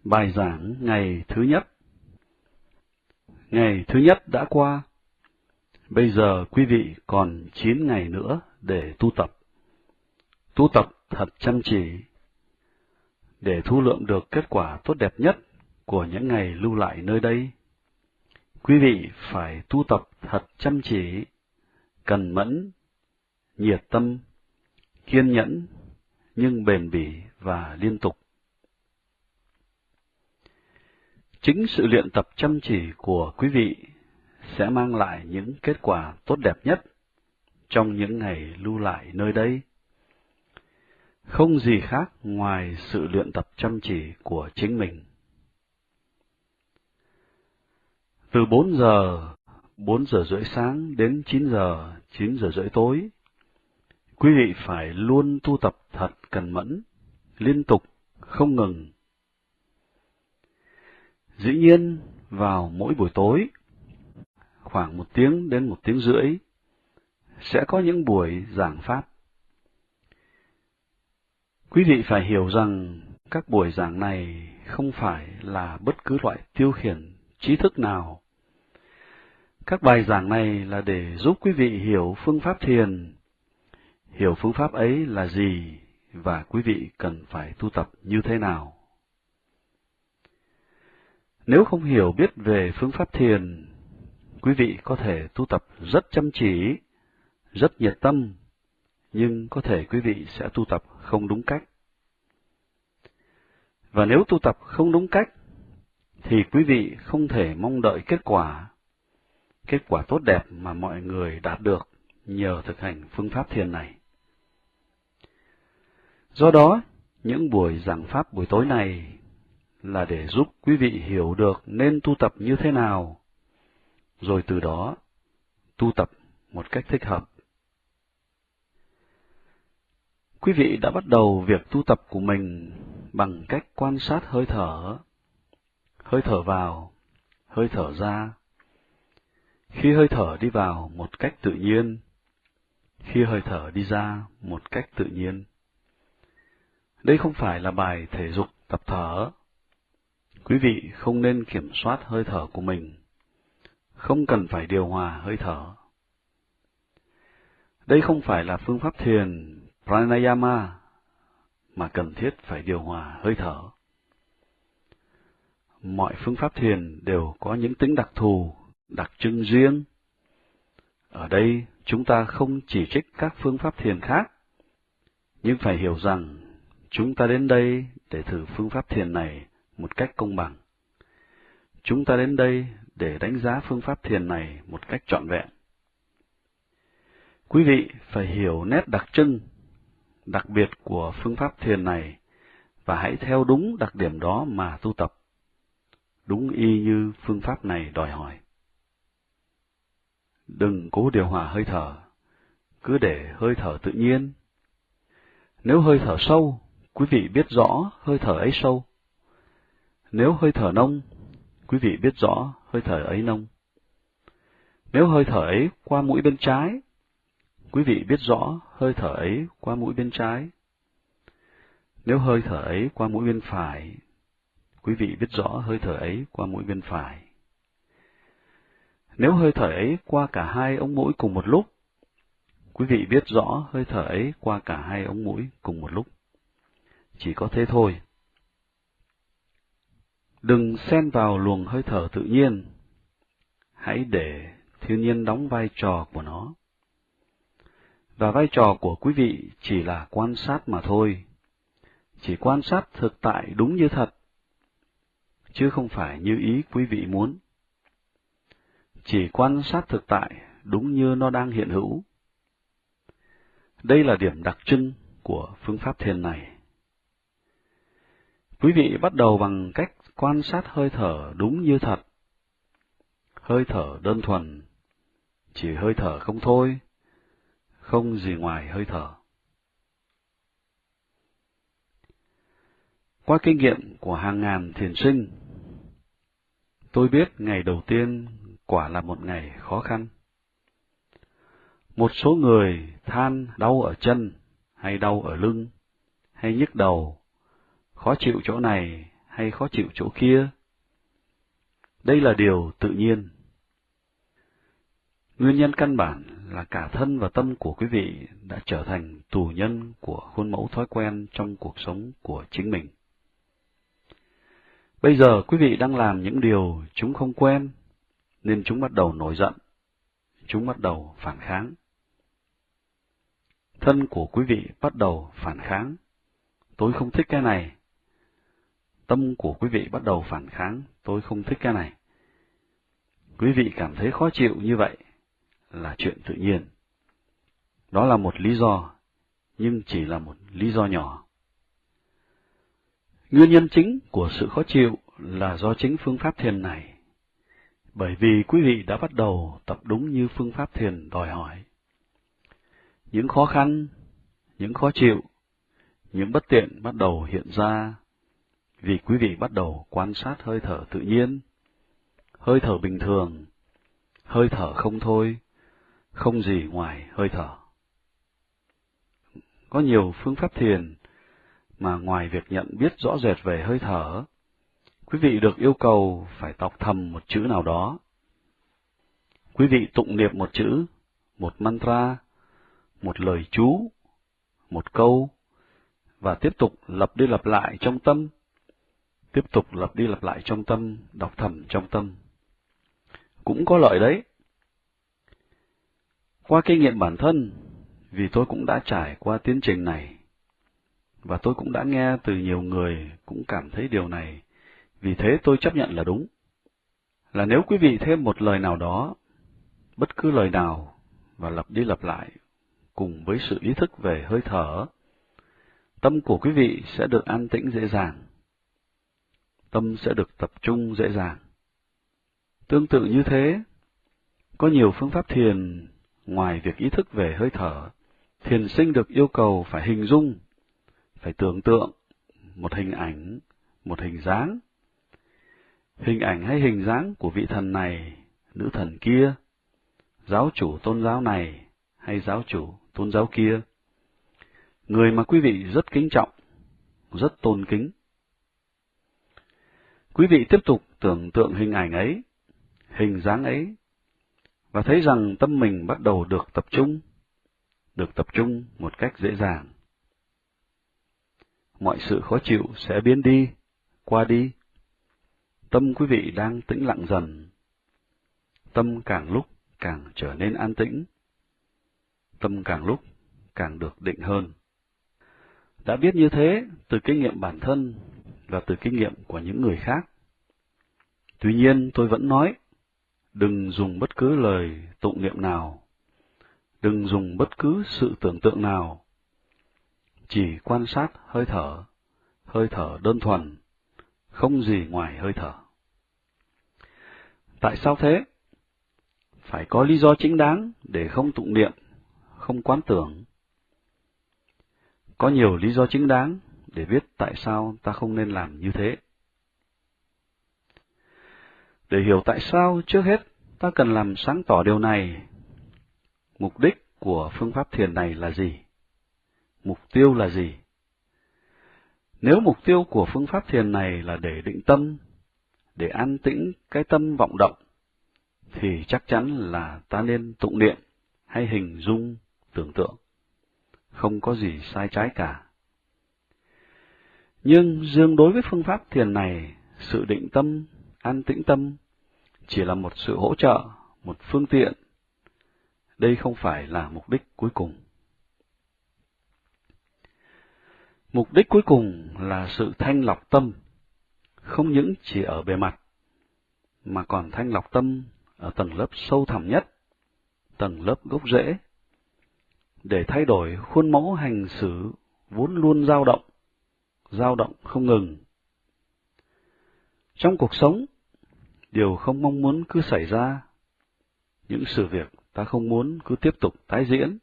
Bài giảng ngày thứ nhất. Ngày thứ nhất đã qua. Bây giờ quý vị còn 9 ngày nữa để tu tập. Tu tập thật chăm chỉ để thu lượm được kết quả tốt đẹp nhất của những ngày lưu lại nơi đây. Quý vị phải tu tập thật chăm chỉ, cần mẫn, nhiệt tâm, kiên nhẫn, nhưng bền bỉ và liên tục. Chính sự luyện tập chăm chỉ của quý vị sẽ mang lại những kết quả tốt đẹp nhất trong những ngày lưu lại nơi đây. Không gì khác ngoài sự luyện tập chăm chỉ của chính mình. Từ 4 giờ rưỡi sáng đến 9 giờ rưỡi tối, quý vị phải luôn tu tập thật cần mẫn, liên tục, không ngừng. Dĩ nhiên, vào mỗi buổi tối, khoảng 1 tiếng đến 1 tiếng rưỡi, sẽ có những buổi giảng pháp. Quý vị phải hiểu rằng các buổi giảng này không phải là bất cứ loại tiêu khiển trí thức nào. Các bài giảng này là để giúp quý vị hiểu phương pháp thiền, hiểu phương pháp ấy là gì và quý vị cần phải tu tập như thế nào. Nếu không hiểu biết về phương pháp thiền, quý vị có thể tu tập rất chăm chỉ, rất nhiệt tâm, nhưng có thể quý vị sẽ tu tập không đúng cách. Và nếu tu tập không đúng cách, thì quý vị không thể mong đợi kết quả tốt đẹp mà mọi người đạt được nhờ thực hành phương pháp thiền này. Do đó, những buổi giảng pháp buổi tối này là để giúp quý vị hiểu được nên tu tập như thế nào, rồi từ đó tu tập một cách thích hợp. Quý vị đã bắt đầu việc tu tập của mình bằng cách quan sát hơi thở vào, hơi thở ra. Khi hơi thở đi vào một cách tự nhiên, khi hơi thở đi ra một cách tự nhiên. Đây không phải là bài thể dục tập thở. Quý vị không nên kiểm soát hơi thở của mình, không cần phải điều hòa hơi thở. Đây không phải là phương pháp thiền pranayama mà cần thiết phải điều hòa hơi thở. Mọi phương pháp thiền đều có những tính đặc thù, đặc trưng riêng. Ở đây chúng ta không chỉ trích các phương pháp thiền khác, nhưng phải hiểu rằng chúng ta đến đây để thử phương pháp thiền này một cách công bằng. Chúng ta đến đây để đánh giá phương pháp thiền này một cách trọn vẹn. Quý vị phải hiểu nét đặc trưng, đặc biệt của phương pháp thiền này và hãy theo đúng đặc điểm đó mà tu tập, đúng y như phương pháp này đòi hỏi. Đừng cố điều hòa hơi thở, cứ để hơi thở tự nhiên. Nếu hơi thở sâu, quý vị biết rõ hơi thở ấy sâu. Nếu hơi thở nông, quý vị biết rõ hơi thở ấy nông. Nếu hơi thở ấy qua mũi bên trái, quý vị biết rõ hơi thở ấy qua mũi bên trái. Nếu hơi thở ấy qua mũi bên phải, quý vị biết rõ hơi thở ấy qua mũi bên phải. Nếu hơi thở ấy qua cả hai ống mũi cùng một lúc, quý vị biết rõ hơi thở ấy qua cả hai ống mũi cùng một lúc. Chỉ có thế thôi. Đừng xen vào luồng hơi thở tự nhiên. Hãy để thiên nhiên đóng vai trò của nó. Và vai trò của quý vị chỉ là quan sát mà thôi. Chỉ quan sát thực tại đúng như thật, chứ không phải như ý quý vị muốn. Chỉ quan sát thực tại đúng như nó đang hiện hữu. Đây là điểm đặc trưng của phương pháp thiền này. Quý vị bắt đầu bằng cách quan sát hơi thở đúng như thật. Hơi thở đơn thuần, chỉ hơi thở không thôi, không gì ngoài hơi thở. Qua kinh nghiệm của hàng ngàn thiền sinh, tôi biết ngày đầu tiên quả là một ngày khó khăn. Một số người than đau ở chân, hay đau ở lưng, hay nhức đầu, khó chịu chỗ này hay khó chịu chỗ kia. Đây là điều tự nhiên. Nguyên nhân căn bản là cả thân và tâm của quý vị đã trở thành tù nhân của khuôn mẫu thói quen trong cuộc sống của chính mình. Bây giờ quý vị đang làm những điều chúng không quen, nên chúng bắt đầu nổi giận, chúng bắt đầu phản kháng. Thân của quý vị bắt đầu phản kháng, tôi không thích cái này. Tâm của quý vị bắt đầu phản kháng, tôi không thích cái này. Quý vị cảm thấy khó chịu như vậy là chuyện tự nhiên. Đó là một lý do, nhưng chỉ là một lý do nhỏ. Nguyên nhân chính của sự khó chịu là do chính phương pháp thiền này, bởi vì quý vị đã bắt đầu tập đúng như phương pháp thiền đòi hỏi. Những khó khăn, những khó chịu, những bất tiện bắt đầu hiện ra vì quý vị bắt đầu quan sát hơi thở tự nhiên, hơi thở bình thường, hơi thở không thôi, không gì ngoài hơi thở. Có nhiều phương pháp thiền mà ngoài việc nhận biết rõ rệt về hơi thở, quý vị được yêu cầu phải đọc thầm một chữ nào đó. Quý vị tụng niệm một chữ, một mantra, một lời chú, một câu, và tiếp tục lặp đi lặp lại trong tâm, tiếp tục lặp đi lặp lại trong tâm, đọc thầm trong tâm. Cũng có lợi đấy. Qua kinh nghiệm bản thân, vì tôi cũng đã trải qua tiến trình này, và tôi cũng đã nghe từ nhiều người cũng cảm thấy điều này, vì thế tôi chấp nhận là đúng. Là nếu quý vị thêm một lời nào đó, bất cứ lời nào, và lặp đi lặp lại, cùng với sự ý thức về hơi thở, tâm của quý vị sẽ được an tĩnh dễ dàng. Tâm sẽ được tập trung dễ dàng. Tương tự như thế, có nhiều phương pháp thiền, ngoài việc ý thức về hơi thở, thiền sinh được yêu cầu phải hình dung, phải tưởng tượng một hình ảnh, một hình dáng. Hình ảnh hay hình dáng của vị thần này, nữ thần kia, giáo chủ tôn giáo này hay giáo chủ tôn giáo kia, người mà quý vị rất kính trọng, rất tôn kính. Quý vị tiếp tục tưởng tượng hình ảnh ấy, hình dáng ấy, và thấy rằng tâm mình bắt đầu được tập trung một cách dễ dàng. Mọi sự khó chịu sẽ biến đi, qua đi. Tâm quý vị đang tĩnh lặng dần. Tâm càng lúc càng trở nên an tĩnh. Tâm càng lúc càng được định hơn. Đã biết như thế từ kinh nghiệm bản thân và từ kinh nghiệm của những người khác. Tuy nhiên tôi vẫn nói, đừng dùng bất cứ lời tụng niệm nào, đừng dùng bất cứ sự tưởng tượng nào, chỉ quan sát hơi thở đơn thuần, không gì ngoài hơi thở. Tại sao thế? Phải có lý do chính đáng để không tụng niệm, không quán tưởng. Có nhiều lý do chính đáng để biết tại sao ta không nên làm như thế. Để hiểu tại sao, trước hết ta cần làm sáng tỏ điều này. Mục đích của phương pháp thiền này là gì? Mục tiêu là gì? Nếu mục tiêu của phương pháp thiền này là để định tâm, để an tĩnh cái tâm vọng động, thì chắc chắn là ta nên tụng niệm hay hình dung, tưởng tượng. Không có gì sai trái cả. Nhưng riêng đối với phương pháp thiền này, sự định tâm, an tĩnh tâm chỉ là một sự hỗ trợ, một phương tiện. Đây không phải là mục đích cuối cùng. Mục đích cuối cùng là sự thanh lọc tâm, không những chỉ ở bề mặt, mà còn thanh lọc tâm ở tầng lớp sâu thẳm nhất, tầng lớp gốc rễ, để thay đổi khuôn mẫu hành xử vốn luôn dao động không ngừng. Trong cuộc sống, điều không mong muốn cứ xảy ra, những sự việc ta không muốn cứ tiếp tục tái diễn.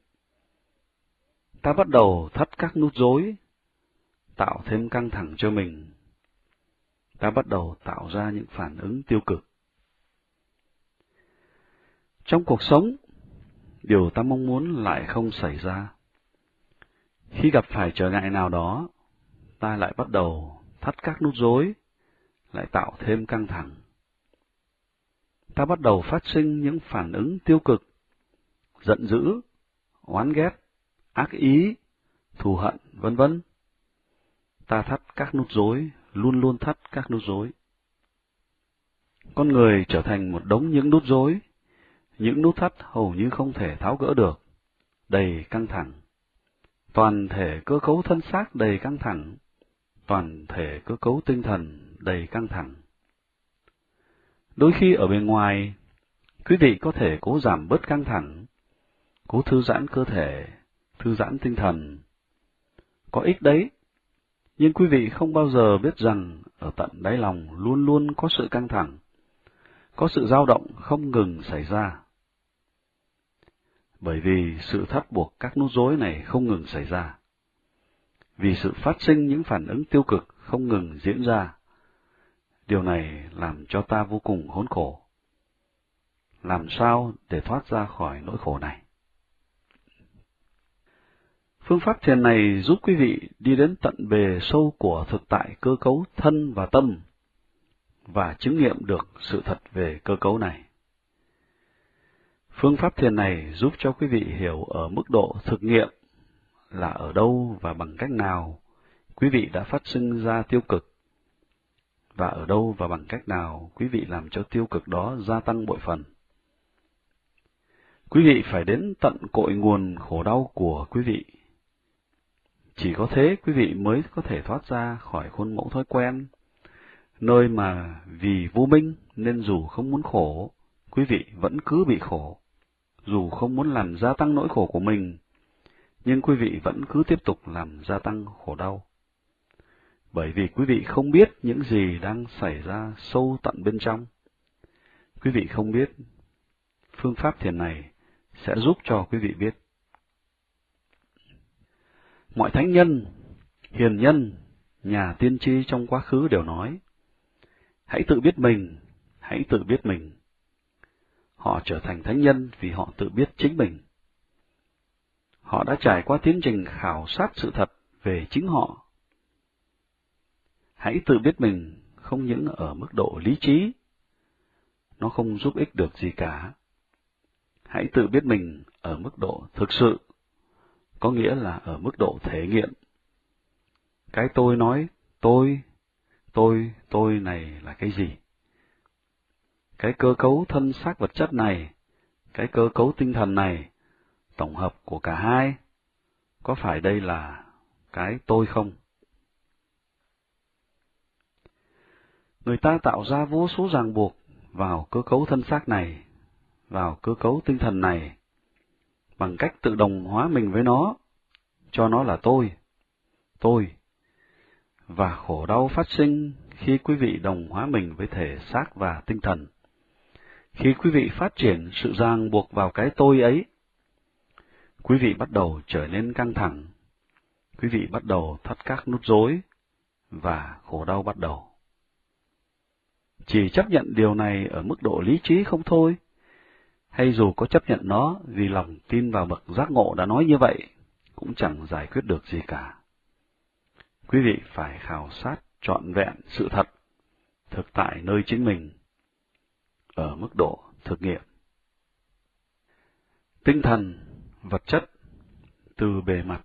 Ta bắt đầu thắt các nút rối, tạo thêm căng thẳng cho mình. Ta bắt đầu tạo ra những phản ứng tiêu cực. Trong cuộc sống, điều ta mong muốn lại không xảy ra. Khi gặp phải trở ngại nào đó, ta lại bắt đầu thắt các nút rối, lại tạo thêm căng thẳng. Ta bắt đầu phát sinh những phản ứng tiêu cực, giận dữ, oán ghét, ác ý, thù hận, vân vân. Ta thắt các nút rối, luôn luôn thắt các nút rối. Con người trở thành một đống những nút rối, những nút thắt hầu như không thể tháo gỡ được, đầy căng thẳng. Toàn thể cơ cấu thân xác đầy căng thẳng, toàn thể cơ cấu tinh thần đầy căng thẳng. Đôi khi ở bên ngoài, quý vị có thể cố giảm bớt căng thẳng, cố thư giãn cơ thể, thư giãn tinh thần. Có ích đấy, nhưng quý vị không bao giờ biết rằng ở tận đáy lòng luôn luôn có sự căng thẳng, có sự dao động không ngừng xảy ra. Bởi vì sự thắt buộc các nút rối này không ngừng xảy ra, vì sự phát sinh những phản ứng tiêu cực không ngừng diễn ra. Điều này làm cho ta vô cùng khốn khổ. Làm sao để thoát ra khỏi nỗi khổ này? Phương pháp thiền này giúp quý vị đi đến tận bề sâu của thực tại cơ cấu thân và tâm, và chứng nghiệm được sự thật về cơ cấu này. Phương pháp thiền này giúp cho quý vị hiểu ở mức độ thực nghiệm là ở đâu và bằng cách nào quý vị đã phát sinh ra tiêu cực, và ở đâu và bằng cách nào quý vị làm cho tiêu cực đó gia tăng bội phần. Quý vị phải đến tận cội nguồn khổ đau của quý vị. Chỉ có thế quý vị mới có thể thoát ra khỏi khuôn mẫu thói quen, nơi mà vì vô minh nên dù không muốn khổ, quý vị vẫn cứ bị khổ. Dù không muốn làm gia tăng nỗi khổ của mình, nhưng quý vị vẫn cứ tiếp tục làm gia tăng khổ đau. Bởi vì quý vị không biết những gì đang xảy ra sâu tận bên trong. Quý vị không biết, phương pháp thiền này sẽ giúp cho quý vị biết. Mọi thánh nhân, hiền nhân, nhà tiên tri trong quá khứ đều nói, hãy tự biết mình, hãy tự biết mình. Họ trở thành thánh nhân vì họ tự biết chính mình. Họ đã trải qua tiến trình khảo sát sự thật về chính họ. Hãy tự biết mình không những ở mức độ lý trí, nó không giúp ích được gì cả. Hãy tự biết mình ở mức độ thực sự, có nghĩa là ở mức độ thể nghiệm. Cái tôi nói, tôi này là cái gì? Cái cơ cấu thân xác vật chất này, cái cơ cấu tinh thần này, tổng hợp của cả hai, có phải đây là cái tôi không? Người ta tạo ra vô số ràng buộc vào cơ cấu thân xác này, vào cơ cấu tinh thần này, bằng cách tự đồng hóa mình với nó, cho nó là tôi. Và khổ đau phát sinh khi quý vị đồng hóa mình với thể xác và tinh thần. Khi quý vị phát triển sự ràng buộc vào cái tôi ấy, quý vị bắt đầu trở nên căng thẳng, quý vị bắt đầu thắt các nút rối, và khổ đau bắt đầu. Chỉ chấp nhận điều này ở mức độ lý trí không thôi, hay dù có chấp nhận nó vì lòng tin vào bậc giác ngộ đã nói như vậy, cũng chẳng giải quyết được gì cả. Quý vị phải khảo sát trọn vẹn sự thật, thực tại nơi chính mình, ở mức độ thực nghiệm. Tinh thần, vật chất, từ bề mặt,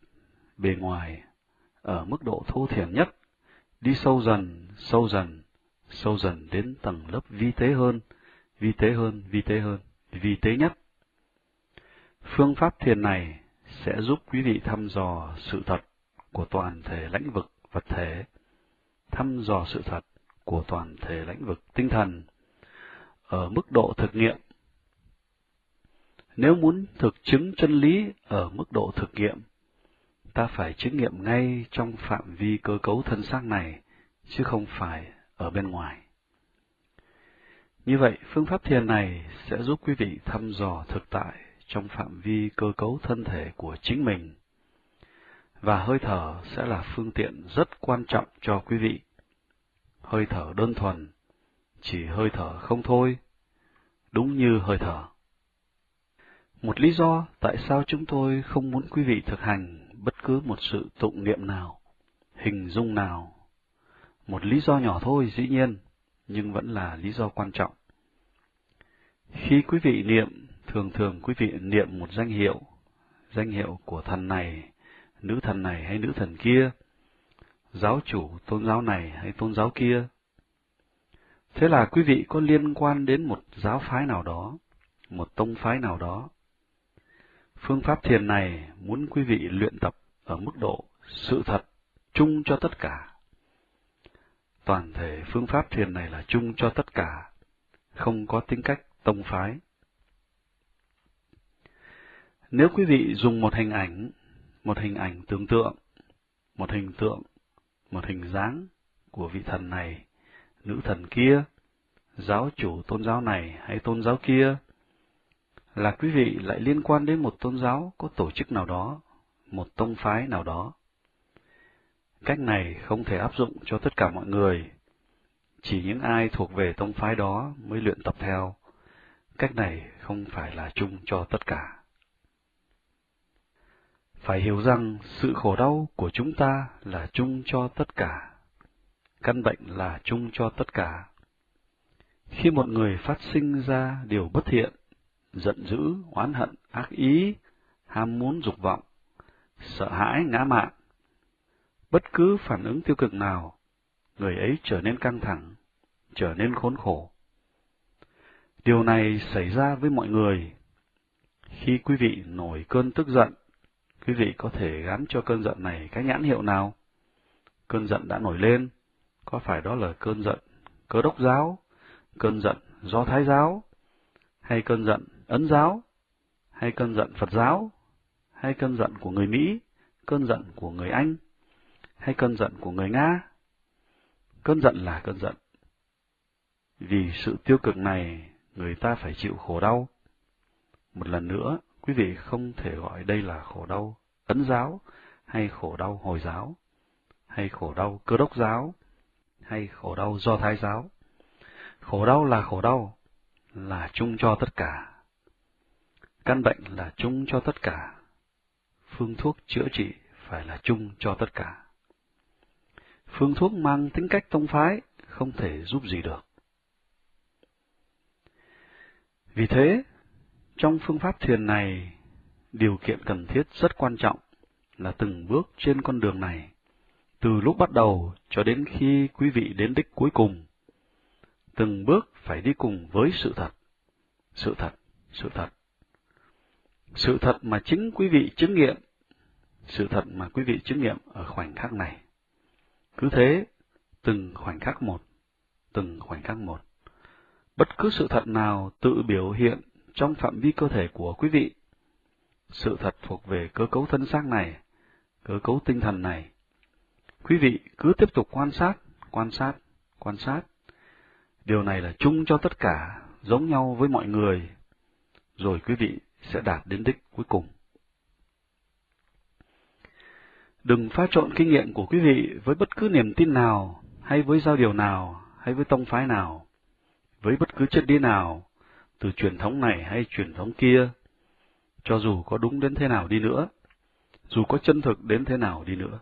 bề ngoài, ở mức độ thô thiển nhất, đi sâu dần đến tầng lớp vi tế nhất. Phương pháp thiền này sẽ giúp quý vị thăm dò sự thật của toàn thể lãnh vực vật thể, thăm dò sự thật của toàn thể lãnh vực tinh thần, ở mức độ thực nghiệm. Nếu muốn thực chứng chân lý ở mức độ thực nghiệm, ta phải chứng nghiệm ngay trong phạm vi cơ cấu thân xác này, chứ không phải ở bên ngoài. Như vậy, phương pháp thiền này sẽ giúp quý vị thăm dò thực tại trong phạm vi cơ cấu thân thể của chính mình, và hơi thở sẽ là phương tiện rất quan trọng cho quý vị. Hơi thở đơn thuần, chỉ hơi thở không thôi, đúng như hơi thở. Một lý do tại sao chúng tôi không muốn quý vị thực hành bất cứ một sự tụng niệm nào, hình dung nào. Một lý do nhỏ thôi, dĩ nhiên, nhưng vẫn là lý do quan trọng. Khi quý vị niệm, thường quý vị niệm một danh hiệu của thần này hay nữ thần kia, giáo chủ tôn giáo này hay tôn giáo kia. Thế là quý vị có liên quan đến một giáo phái nào đó, một tông phái nào đó. Phương pháp thiền này muốn quý vị luyện tập ở mức độ sự thật chung cho tất cả. Toàn thể phương pháp thiền này là chung cho tất cả, không có tính cách tông phái. Nếu quý vị dùng một hình ảnh tưởng tượng, một hình dáng của vị thần này, nữ thần kia, giáo chủ tôn giáo này hay tôn giáo kia, là quý vị lại liên quan đến một tôn giáo có tổ chức nào đó, một tông phái nào đó. Cách này không thể áp dụng cho tất cả mọi người, chỉ những ai thuộc về tông phái đó mới luyện tập theo. Cách này không phải là chung cho tất cả. Phải hiểu rằng sự khổ đau của chúng ta là chung cho tất cả. Căn bệnh là chung cho tất cả. Khi một người phát sinh ra điều bất thiện, giận dữ, oán hận, ác ý, ham muốn dục vọng, sợ hãi, ngã mạn, bất cứ phản ứng tiêu cực nào, người ấy trở nên căng thẳng, trở nên khốn khổ. Điều này xảy ra với mọi người. Khi quý vị nổi cơn tức giận, quý vị có thể gắn cho cơn giận này cái nhãn hiệu nào? Cơn giận đã nổi lên, có phải đó là cơn giận Cơ đốc giáo, cơn giận Do Thái giáo, hay cơn giận Ấn giáo, hay cơn giận Phật giáo, hay cơn giận của người Mỹ, cơn giận của người Anh, hay cơn giận của người Nga? Cơn giận là cơn giận. Vì sự tiêu cực này, người ta phải chịu khổ đau. Một lần nữa, quý vị không thể gọi đây là khổ đau Ấn giáo, hay khổ đau Hồi giáo, hay khổ đau Cơ đốc giáo, hay khổ đau Do Thái giáo. Khổ đau, là chung cho tất cả. Căn bệnh là chung cho tất cả. Phương thuốc chữa trị phải là chung cho tất cả. Phương thuốc mang tính cách tông phái không thể giúp gì được. Vì thế, trong phương pháp thiền này, điều kiện cần thiết rất quan trọng là từng bước trên con đường này, từ lúc bắt đầu cho đến khi quý vị đến đích cuối cùng. Từng bước phải đi cùng với sự thật. Sự thật mà chính quý vị chứng nghiệm. Sự thật mà quý vị chứng nghiệm ở khoảnh khắc này. Cứ thế, từng khoảnh khắc một. Bất cứ sự thật nào tự biểu hiện trong phạm vi cơ thể của quý vị. Sự thật thuộc về cơ cấu thân xác này, cơ cấu tinh thần này. Quý vị cứ tiếp tục quan sát. Điều này là chung cho tất cả, giống nhau với mọi người. Rồi quý vị sẽ đạt đến đích cuối cùng. Đừng pha trộn kinh nghiệm của quý vị với bất cứ niềm tin nào, hay với giao điều nào, hay với tông phái nào, với bất cứ triết lý nào, từ truyền thống này hay truyền thống kia, cho dù có đúng đến thế nào đi nữa, dù có chân thực đến thế nào đi nữa.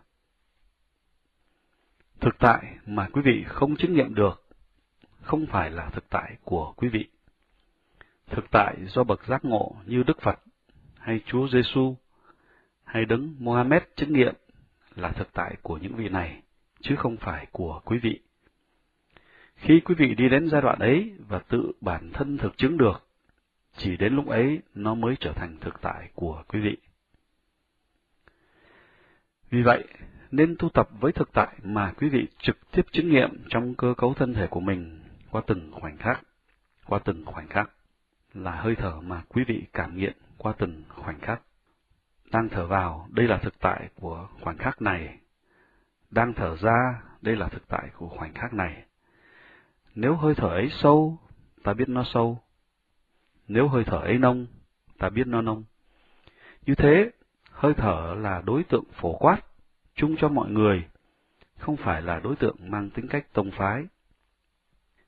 Thực tại mà quý vị không chứng nghiệm được, không phải là thực tại của quý vị. Thực tại do bậc giác ngộ như Đức Phật, hay Chúa Giêsu, hay Đấng Mohammed chứng nghiệm là thực tại của những vị này, chứ không phải của quý vị. Khi quý vị đi đến giai đoạn ấy và tự bản thân thực chứng được, chỉ đến lúc ấy nó mới trở thành thực tại của quý vị. Vì vậy, nên tu tập với thực tại mà quý vị trực tiếp chứng nghiệm trong cơ cấu thân thể của mình qua từng khoảnh khắc, là hơi thở mà quý vị cảm nghiệm qua từng khoảnh khắc. Đang thở vào, đây là thực tại của khoảnh khắc này. Đang thở ra, đây là thực tại của khoảnh khắc này. Nếu hơi thở ấy sâu, ta biết nó sâu. Nếu hơi thở ấy nông, ta biết nó nông. Như thế, hơi thở là đối tượng phổ quát, chung cho mọi người, không phải là đối tượng mang tính cách tông phái.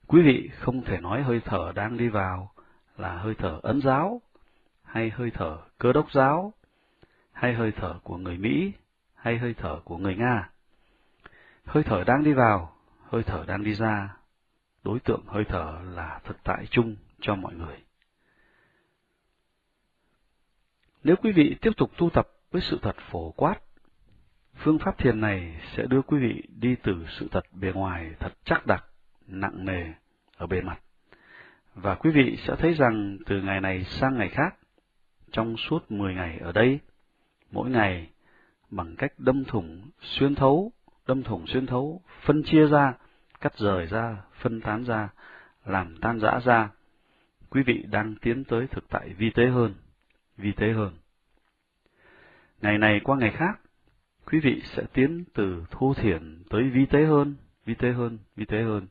Quý vị không thể nói hơi thở đang đi vào là hơi thở Ấn giáo, hay hơi thở Cơ đốc giáo, hay hơi thở của người Mỹ, hay hơi thở của người Nga. Hơi thở đang đi vào, hơi thở đang đi ra, đối tượng hơi thở là thực tại chung cho mọi người. Nếu quý vị tiếp tục tu tập với sự thật phổ quát, phương pháp thiền này sẽ đưa quý vị đi từ sự thật bề ngoài thật chắc đặc, nặng nề ở bề mặt, và quý vị sẽ thấy rằng từ ngày này sang ngày khác, trong suốt 10 ngày ở đây, mỗi ngày bằng cách đâm thủng xuyên thấu, phân chia ra, cắt rời ra, phân tán ra, làm tan rã ra, quý vị đang tiến tới thực tại vi tế hơn. Ngày này qua ngày khác, quý vị sẽ tiến từ thô thiển tới vi tế hơn.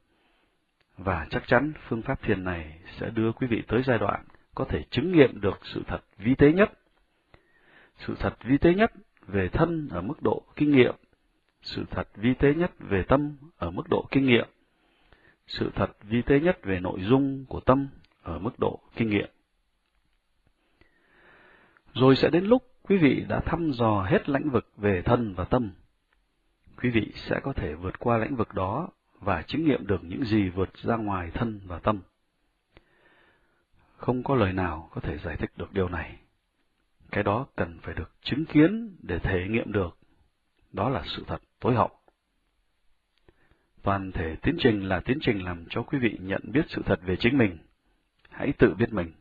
Và chắc chắn phương pháp thiền này sẽ đưa quý vị tới giai đoạn có thể chứng nghiệm được sự thật vi tế nhất. Sự thật vi tế nhất về thân ở mức độ kinh nghiệm, sự thật vi tế nhất về tâm ở mức độ kinh nghiệm, sự thật vi tế nhất về nội dung của tâm ở mức độ kinh nghiệm. Rồi sẽ đến lúc quý vị đã thăm dò hết lĩnh vực về thân và tâm. Quý vị sẽ có thể vượt qua lĩnh vực đó và chứng nghiệm được những gì vượt ra ngoài thân và tâm. Không có lời nào có thể giải thích được điều này. Cái đó cần phải được chứng kiến để thể nghiệm được. Đó là sự thật tối hậu. Toàn thể tiến trình là tiến trình làm cho quý vị nhận biết sự thật về chính mình. Hãy tự biết mình.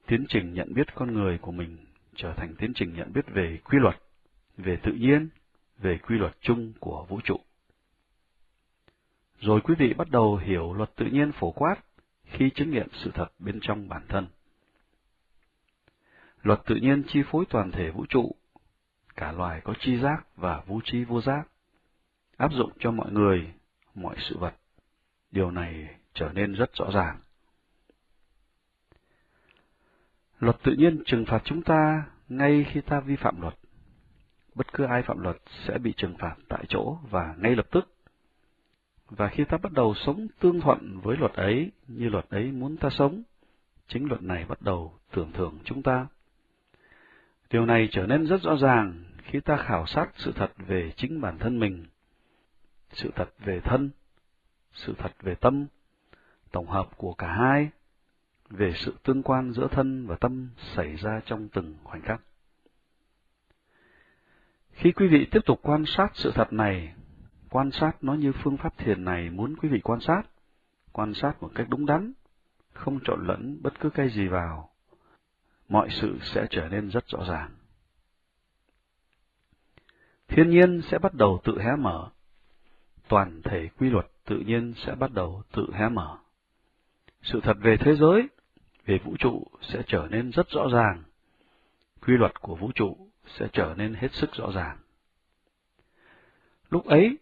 Tiến trình nhận biết con người của mình trở thành tiến trình nhận biết về quy luật, về tự nhiên, về quy luật chung của vũ trụ. Rồi quý vị bắt đầu hiểu luật tự nhiên phổ quát khi chứng nghiệm sự thật bên trong bản thân. Luật tự nhiên chi phối toàn thể vũ trụ, cả loài có tri giác và vô tri vô giác, áp dụng cho mọi người, mọi sự vật. Điều này trở nên rất rõ ràng. Luật tự nhiên trừng phạt chúng ta ngay khi ta vi phạm luật. Bất cứ ai phạm luật sẽ bị trừng phạt tại chỗ và ngay lập tức. Và khi ta bắt đầu sống tương thuận với luật ấy như luật ấy muốn ta sống, chính luật này bắt đầu tưởng thưởng chúng ta. Điều này trở nên rất rõ ràng khi ta khảo sát sự thật về chính bản thân mình, sự thật về thân, sự thật về tâm, tổng hợp của cả hai, về sự tương quan giữa thân và tâm xảy ra trong từng khoảnh khắc. Khi quý vị tiếp tục quan sát sự thật này, quan sát nó như phương pháp thiền này muốn quý vị quan sát một cách đúng đắn, không trộn lẫn bất cứ cái gì vào, mọi sự sẽ trở nên rất rõ ràng. Thiên nhiên sẽ bắt đầu tự hé mở, toàn thể quy luật tự nhiên sẽ bắt đầu tự hé mở. Sự thật về thế giới, về vũ trụ sẽ trở nên rất rõ ràng, quy luật của vũ trụ sẽ trở nên hết sức rõ ràng. Lúc ấy,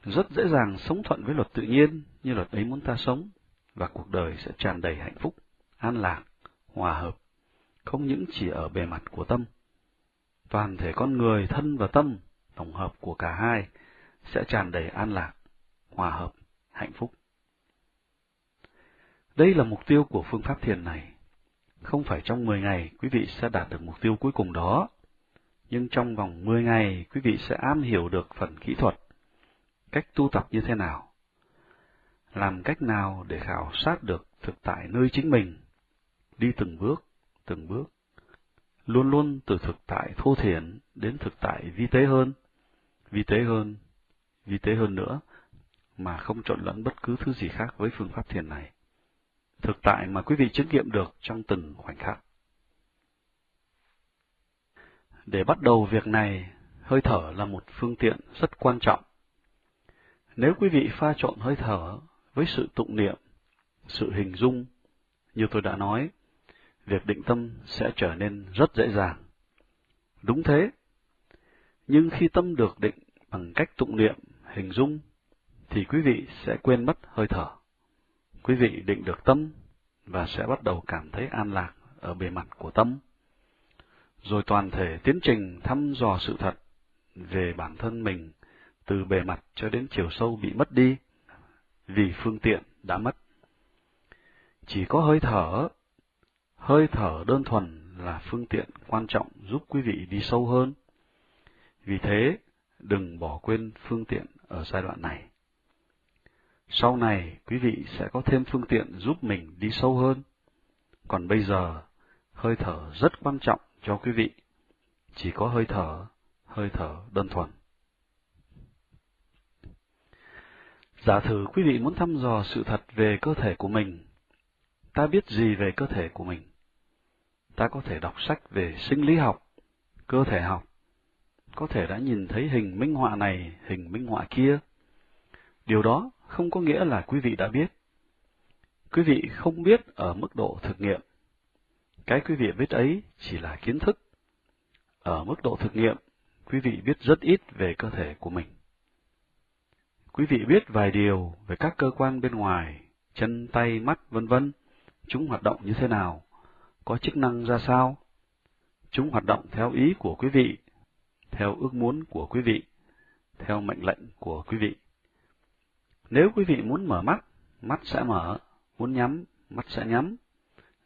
rất dễ dàng sống thuận với luật tự nhiên như luật ấy muốn ta sống, và cuộc đời sẽ tràn đầy hạnh phúc, an lạc, hòa hợp, không những chỉ ở bề mặt của tâm. Toàn thể con người, thân và tâm, tổng hợp của cả hai, sẽ tràn đầy an lạc, hòa hợp, hạnh phúc. Đây là mục tiêu của phương pháp thiền này. Không phải trong 10 ngày quý vị sẽ đạt được mục tiêu cuối cùng đó, nhưng trong vòng 10 ngày quý vị sẽ am hiểu được phần kỹ thuật, cách tu tập như thế nào, làm cách nào để khảo sát được thực tại nơi chính mình, đi từng bước, luôn luôn từ thực tại thô thiển đến thực tại vi tế hơn nữa, mà không trộn lẫn bất cứ thứ gì khác với phương pháp thiền này. Thực tại mà quý vị chứng nghiệm được trong từng khoảnh khắc. Để bắt đầu việc này, hơi thở là một phương tiện rất quan trọng. Nếu quý vị pha trộn hơi thở với sự tụng niệm, sự hình dung, như tôi đã nói, việc định tâm sẽ trở nên rất dễ dàng. Đúng thế, nhưng khi tâm được định bằng cách tụng niệm, hình dung, thì quý vị sẽ quên mất hơi thở. Quý vị định được tâm và sẽ bắt đầu cảm thấy an lạc ở bề mặt của tâm. Rồi toàn thể tiến trình thăm dò sự thật về bản thân mình từ bề mặt cho đến chiều sâu bị mất đi, vì phương tiện đã mất. Chỉ có hơi thở đơn thuần là phương tiện quan trọng giúp quý vị đi sâu hơn. Vì thế, đừng bỏ quên phương tiện ở giai đoạn này. Sau này, quý vị sẽ có thêm phương tiện giúp mình đi sâu hơn. Còn bây giờ, hơi thở rất quan trọng cho quý vị. Chỉ có hơi thở đơn thuần. Giả thử quý vị muốn thăm dò sự thật về cơ thể của mình. Ta biết gì về cơ thể của mình? Ta có thể đọc sách về sinh lý học, cơ thể học, có thể đã nhìn thấy hình minh họa này, hình minh họa kia. Điều đó không có nghĩa là quý vị đã biết. Quý vị không biết ở mức độ thực nghiệm. Cái quý vị biết ấy chỉ là kiến thức. Ở mức độ thực nghiệm, quý vị biết rất ít về cơ thể của mình. Quý vị biết vài điều về các cơ quan bên ngoài, chân, tay, mắt, vân vân. Chúng hoạt động như thế nào? Có chức năng ra sao? Chúng hoạt động theo ý của quý vị, theo ước muốn của quý vị, theo mệnh lệnh của quý vị. Nếu quý vị muốn mở mắt, mắt sẽ mở, muốn nhắm, mắt sẽ nhắm.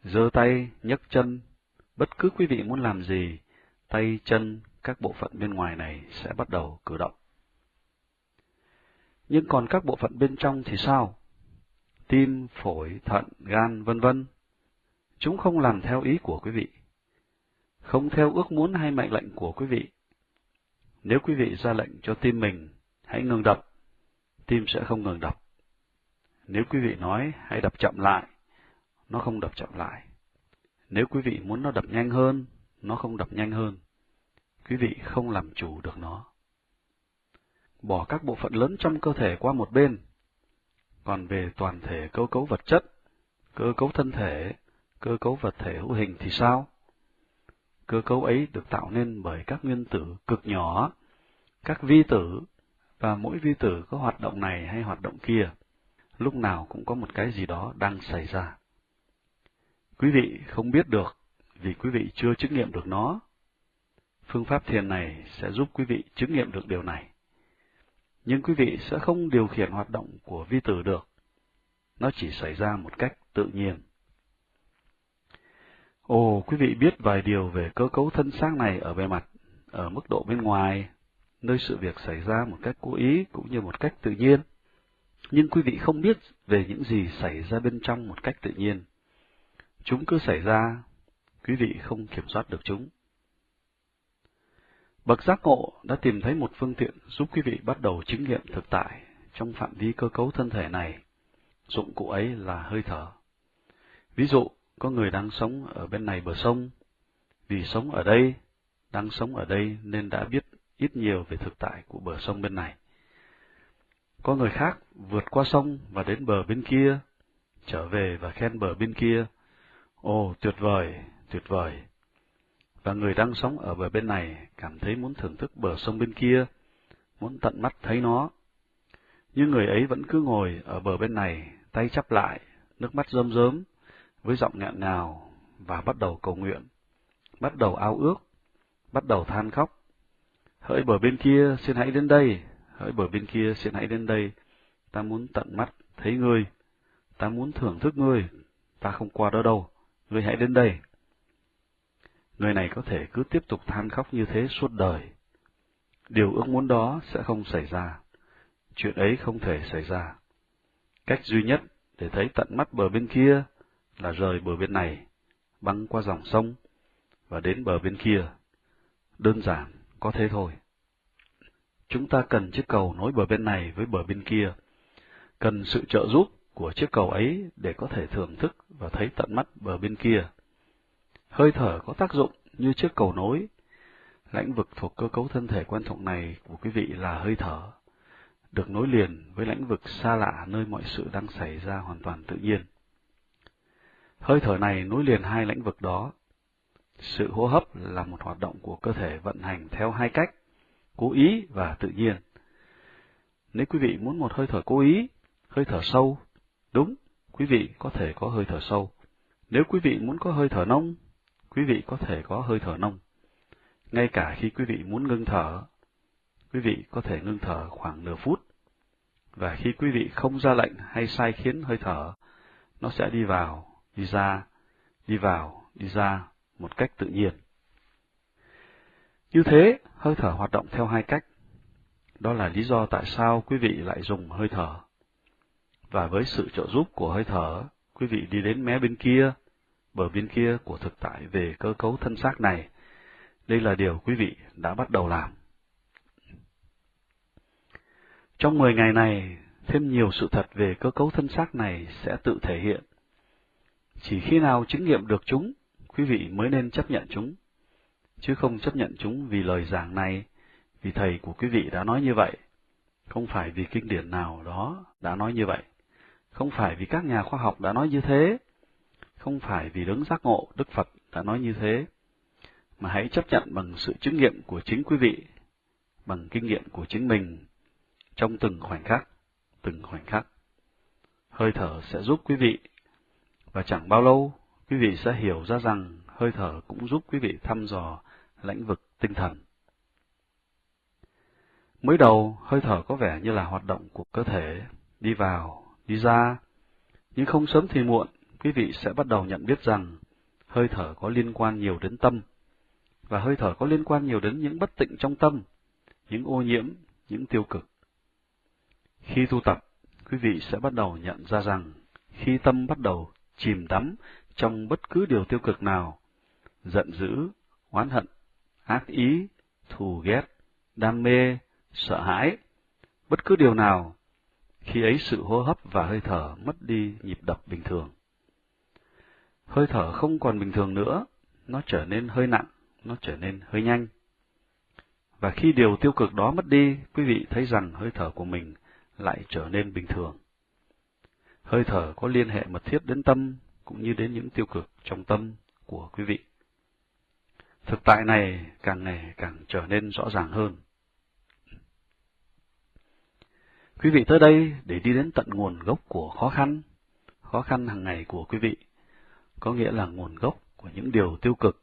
Giơ tay, nhấc chân, bất cứ quý vị muốn làm gì, tay, chân, các bộ phận bên ngoài này sẽ bắt đầu cử động. Nhưng còn các bộ phận bên trong thì sao? Tim, phổi, thận, gan, vân vân. Chúng không làm theo ý của quý vị, không theo ước muốn hay mệnh lệnh của quý vị. Nếu quý vị ra lệnh cho tim mình, hãy ngừng đập, tim sẽ không ngừng đập. Nếu quý vị nói, hãy đập chậm lại, nó không đập chậm lại. Nếu quý vị muốn nó đập nhanh hơn, nó không đập nhanh hơn. Quý vị không làm chủ được nó. Bỏ các bộ phận lớn trong cơ thể qua một bên. Còn về toàn thể cơ cấu vật chất, cơ cấu thân thể, cơ cấu vật thể hữu hình thì sao? Cơ cấu ấy được tạo nên bởi các nguyên tử cực nhỏ, các vi tử, và mỗi vi tử có hoạt động này hay hoạt động kia. Lúc nào cũng có một cái gì đó đang xảy ra. Quý vị không biết được vì quý vị chưa chứng nghiệm được nó. Phương pháp thiền này sẽ giúp quý vị chứng nghiệm được điều này. Nhưng quý vị sẽ không điều khiển hoạt động của vi tử được. Nó chỉ xảy ra một cách tự nhiên. Ồ, quý vị biết vài điều về cơ cấu thân xác này ở bề mặt, ở mức độ bên ngoài, nơi sự việc xảy ra một cách cố ý cũng như một cách tự nhiên. Nhưng quý vị không biết về những gì xảy ra bên trong một cách tự nhiên. Chúng cứ xảy ra, quý vị không kiểm soát được chúng. Bậc giác ngộ đã tìm thấy một phương tiện giúp quý vị bắt đầu chứng nghiệm thực tại trong phạm vi cơ cấu thân thể này. Dụng cụ ấy là hơi thở. Ví dụ, có người đang sống ở bên này bờ sông, vì sống ở đây, đang sống ở đây nên đã biết ít nhiều về thực tại của bờ sông bên này. Có người khác vượt qua sông và đến bờ bên kia, trở về và khen bờ bên kia. Ồ, tuyệt vời, tuyệt vời. Và người đang sống ở bờ bên này cảm thấy muốn thưởng thức bờ sông bên kia, muốn tận mắt thấy nó. Nhưng người ấy vẫn cứ ngồi ở bờ bên này, tay chắp lại, nước mắt rơm rớm, với giọng nghẹn ngào, và bắt đầu cầu nguyện, bắt đầu ao ước, bắt đầu than khóc. Hỡi bờ bên kia, xin hãy đến đây, hỡi bờ bên kia, xin hãy đến đây. Ta muốn tận mắt thấy ngươi, ta muốn thưởng thức ngươi, ta không qua đó đâu, ngươi hãy đến đây. Người này có thể cứ tiếp tục than khóc như thế suốt đời. Điều ước muốn đó sẽ không xảy ra. Chuyện ấy không thể xảy ra. Cách duy nhất để thấy tận mắt bờ bên kia là rời bờ bên này, băng qua dòng sông, và đến bờ bên kia. Đơn giản, có thế thôi. Chúng ta cần chiếc cầu nối bờ bên này với bờ bên kia, cần sự trợ giúp của chiếc cầu ấy để có thể thưởng thức và thấy tận mắt bờ bên kia. Hơi thở có tác dụng như chiếc cầu nối. Lãnh vực thuộc cơ cấu thân thể quan trọng này của quý vị là hơi thở, được nối liền với lãnh vực xa lạ nơi mọi sự đang xảy ra hoàn toàn tự nhiên. Hơi thở này nối liền hai lãnh vực đó. Sự hô hấp là một hoạt động của cơ thể vận hành theo hai cách, cố ý và tự nhiên. Nếu quý vị muốn một hơi thở cố ý, hơi thở sâu, đúng, quý vị có thể có hơi thở sâu. Nếu quý vị muốn có hơi thở nông, quý vị có thể có hơi thở nông. Ngay cả khi quý vị muốn ngưng thở, quý vị có thể ngưng thở khoảng nửa phút. Và khi quý vị không ra lệnh hay sai khiến hơi thở, nó sẽ đi vào, đi ra, đi vào, đi ra một cách tự nhiên. Như thế, hơi thở hoạt động theo hai cách. Đó là lý do tại sao quý vị lại dùng hơi thở. và với sự trợ giúp của hơi thở, quý vị đi đến mé bên kia, bờ bên kia của thực tại về cơ cấu thân xác này. Đây là điều quý vị đã bắt đầu làm. Trong 10 ngày này, thêm nhiều sự thật về cơ cấu thân xác này sẽ tự thể hiện. Chỉ khi nào chứng nghiệm được chúng, quý vị mới nên chấp nhận chúng, chứ không chấp nhận chúng vì lời giảng này, vì thầy của quý vị đã nói như vậy, không phải vì kinh điển nào đó đã nói như vậy, không phải vì các nhà khoa học đã nói như thế, không phải vì đấng giác ngộ Đức Phật đã nói như thế, mà hãy chấp nhận bằng sự chứng nghiệm của chính quý vị, bằng kinh nghiệm của chính mình, trong từng khoảnh khắc, từng khoảnh khắc. Hơi thở sẽ giúp quý vị, và chẳng bao lâu, quý vị sẽ hiểu ra rằng hơi thở cũng giúp quý vị thăm dò lĩnh vực tinh thần. Mới đầu, hơi thở có vẻ như là hoạt động của cơ thể, đi vào, đi ra, nhưng không sớm thì muộn, quý vị sẽ bắt đầu nhận biết rằng hơi thở có liên quan nhiều đến tâm, và hơi thở có liên quan nhiều đến những bất tịnh trong tâm, những ô nhiễm, những tiêu cực. Khi tu tập, quý vị sẽ bắt đầu nhận ra rằng khi tâm bắt đầu chìm đắm trong bất cứ điều tiêu cực nào, giận dữ, oán hận, ác ý, thù ghét, đam mê, sợ hãi, bất cứ điều nào, khi ấy sự hô hấp và hơi thở mất đi nhịp đập bình thường. Hơi thở không còn bình thường nữa, nó trở nên hơi nặng, nó trở nên hơi nhanh. Và khi điều tiêu cực đó mất đi, quý vị thấy rằng hơi thở của mình lại trở nên bình thường. Hơi thở có liên hệ mật thiết đến tâm, cũng như đến những tiêu cực trong tâm của quý vị. Thực tại này càng ngày càng trở nên rõ ràng hơn. Quý vị tới đây để đi đến tận nguồn gốc của khó khăn hàng ngày của quý vị, có nghĩa là nguồn gốc của những điều tiêu cực.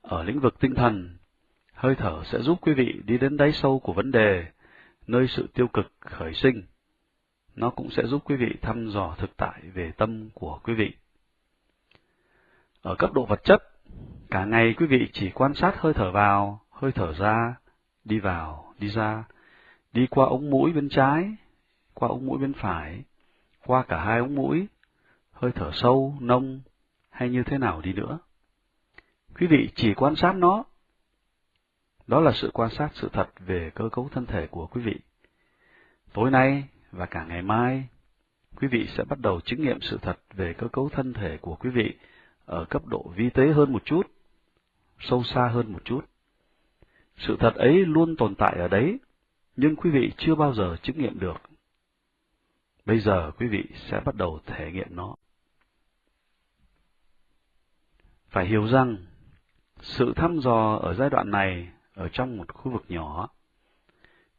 Ở lĩnh vực tinh thần, hơi thở sẽ giúp quý vị đi đến đáy sâu của vấn đề, nơi sự tiêu cực khởi sinh. Nó cũng sẽ giúp quý vị thăm dò thực tại về tâm của quý vị. Ở cấp độ vật chất, cả ngày quý vị chỉ quan sát hơi thở vào, hơi thở ra, đi vào, đi ra, đi qua ống mũi bên trái, qua ống mũi bên phải, qua cả hai ống mũi, hơi thở sâu, nông, hay như thế nào đi nữa. Quý vị chỉ quan sát nó. Đó là sự quan sát sự thật về cơ cấu thân thể của quý vị. Tối nay và cả ngày mai, quý vị sẽ bắt đầu chứng nghiệm sự thật về cơ cấu thân thể của quý vị ở cấp độ vi tế hơn một chút, sâu xa hơn một chút. Sự thật ấy luôn tồn tại ở đấy, nhưng quý vị chưa bao giờ chứng nghiệm được. Bây giờ quý vị sẽ bắt đầu thể nghiệm nó. Phải hiểu rằng, sự thăm dò ở giai đoạn này ở trong một khu vực nhỏ.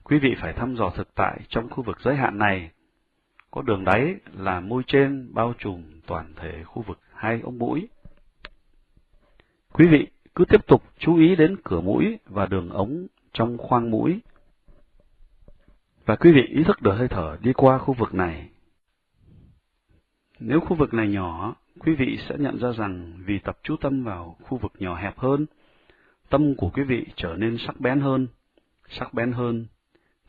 Quý vị phải thăm dò thực tại trong khu vực giới hạn này. Có đường đáy là môi trên bao trùm toàn thể khu vực hai ống mũi. Quý vị cứ tiếp tục chú ý đến cửa mũi và đường ống trong khoang mũi. Và quý vị ý thức được hơi thở đi qua khu vực này. Nếu khu vực này nhỏ, quý vị sẽ nhận ra rằng vì tập chú tâm vào khu vực nhỏ hẹp hơn, tâm của quý vị trở nên sắc bén hơn,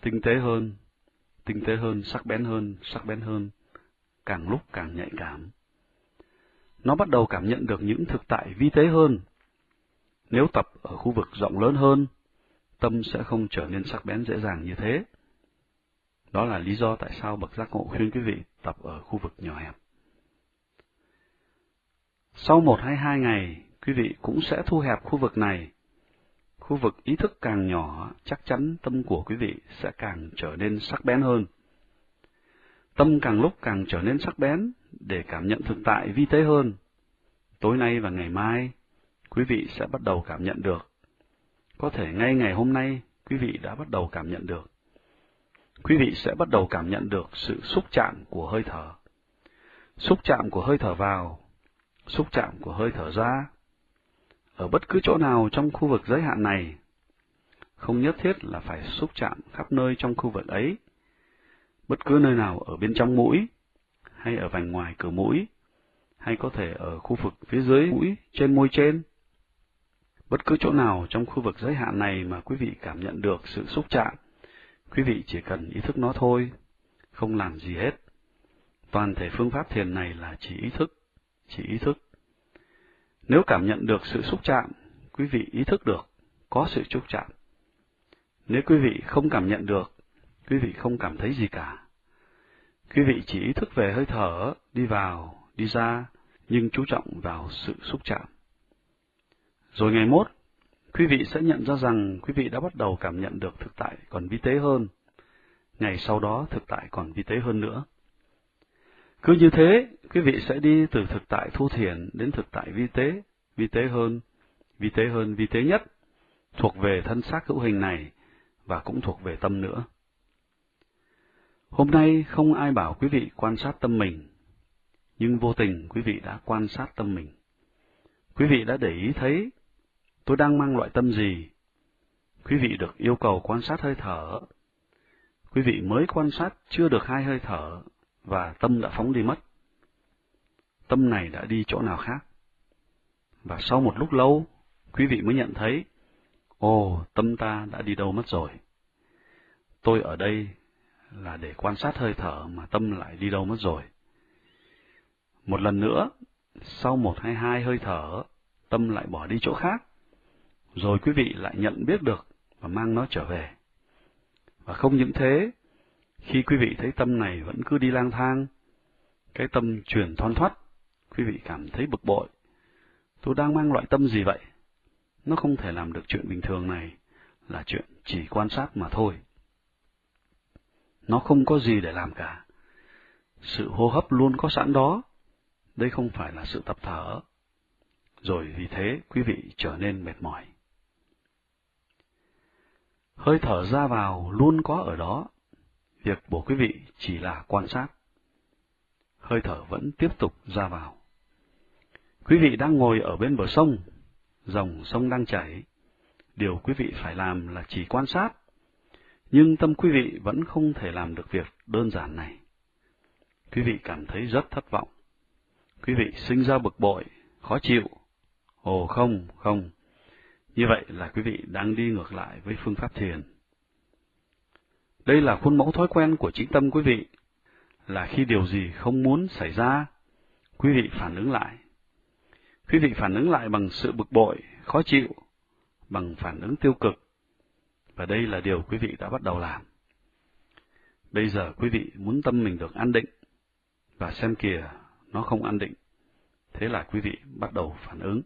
tinh tế hơn, sắc bén hơn, càng lúc càng nhạy cảm. Nó bắt đầu cảm nhận được những thực tại vi tế hơn. Nếu tập ở khu vực rộng lớn hơn, tâm sẽ không trở nên sắc bén dễ dàng như thế. Đó là lý do tại sao bậc giác ngộ khuyên quý vị tập ở khu vực nhỏ hẹp. Sau 1 hay 2 ngày, quý vị cũng sẽ thu hẹp khu vực này. Khu vực ý thức càng nhỏ, chắc chắn tâm của quý vị sẽ càng trở nên sắc bén hơn. Tâm càng lúc càng trở nên sắc bén để cảm nhận thực tại vi tế hơn. Tối nay và ngày mai, quý vị sẽ bắt đầu cảm nhận được. Có thể ngay ngày hôm nay, quý vị đã bắt đầu cảm nhận được. Quý vị sẽ bắt đầu cảm nhận được sự xúc chạm của hơi thở. Xúc chạm của hơi thở vào, xúc chạm của hơi thở ra. Ở bất cứ chỗ nào trong khu vực giới hạn này, không nhất thiết là phải xúc chạm khắp nơi trong khu vực ấy. Bất cứ nơi nào ở bên trong mũi, hay ở vành ngoài cửa mũi, hay có thể ở khu vực phía dưới mũi, trên môi trên. Bất cứ chỗ nào trong khu vực giới hạn này mà quý vị cảm nhận được sự xúc chạm, quý vị chỉ cần ý thức nó thôi, không làm gì hết. Toàn thể phương pháp thiền này là chỉ ý thức. Nếu cảm nhận được sự xúc chạm, quý vị ý thức được có sự xúc chạm. Nếu quý vị không cảm nhận được, quý vị không cảm thấy gì cả. Quý vị chỉ ý thức về hơi thở, đi vào, đi ra, nhưng chú trọng vào sự xúc chạm. Rồi ngày mốt, quý vị sẽ nhận ra rằng quý vị đã bắt đầu cảm nhận được thực tại còn vi tế hơn. Ngày sau đó thực tại còn vi tế hơn nữa. Cứ như thế, quý vị sẽ đi từ thực tại thu thiền đến thực tại vi tế nhất, thuộc về thân xác hữu hình này và cũng thuộc về tâm nữa. Hôm nay không ai bảo quý vị quan sát tâm mình, nhưng vô tình quý vị đã quan sát tâm mình. Quý vị đã để ý thấy tôi đang mang loại tâm gì. Quý vị được yêu cầu quan sát hơi thở. Quý vị mới quan sát chưa được 2 hơi thở và tâm đã phóng đi mất. Tâm này đã đi chỗ nào khác. Và sau một lúc lâu, quý vị mới nhận thấy, tâm ta đã đi đâu mất rồi. Tôi ở đây là để quan sát hơi thở mà tâm lại đi đâu mất rồi. Một lần nữa, sau 1 hay 2 hơi thở, tâm lại bỏ đi chỗ khác. Rồi quý vị lại nhận biết được và mang nó trở về. Và không những thế, khi quý vị thấy tâm này vẫn cứ đi lang thang, cái tâm chuyển thoăn thoắt, quý vị cảm thấy bực bội. Tôi đang mang loại tâm gì vậy? Nó không thể làm được chuyện bình thường này, là chuyện chỉ quan sát mà thôi. Nó không có gì để làm cả. Sự hô hấp luôn có sẵn đó. Đây không phải là sự tập thở. Rồi vì thế quý vị trở nên mệt mỏi. Hơi thở ra vào luôn có ở đó. Việc của quý vị chỉ là quan sát. Hơi thở vẫn tiếp tục ra vào. Quý vị đang ngồi ở bên bờ sông, dòng sông đang chảy. Điều quý vị phải làm là chỉ quan sát. Nhưng tâm quý vị vẫn không thể làm được việc đơn giản này. Quý vị cảm thấy rất thất vọng. Quý vị sinh ra bực bội, khó chịu. Không. Như vậy là quý vị đang đi ngược lại với phương pháp thiền. Đây là khuôn mẫu thói quen của chính tâm quý vị, là khi điều gì không muốn xảy ra, quý vị phản ứng lại. Quý vị phản ứng lại bằng sự bực bội, khó chịu, bằng phản ứng tiêu cực. Và đây là điều quý vị đã bắt đầu làm. Bây giờ quý vị muốn tâm mình được an định, và xem kìa, nó không an định. Thế là quý vị bắt đầu phản ứng.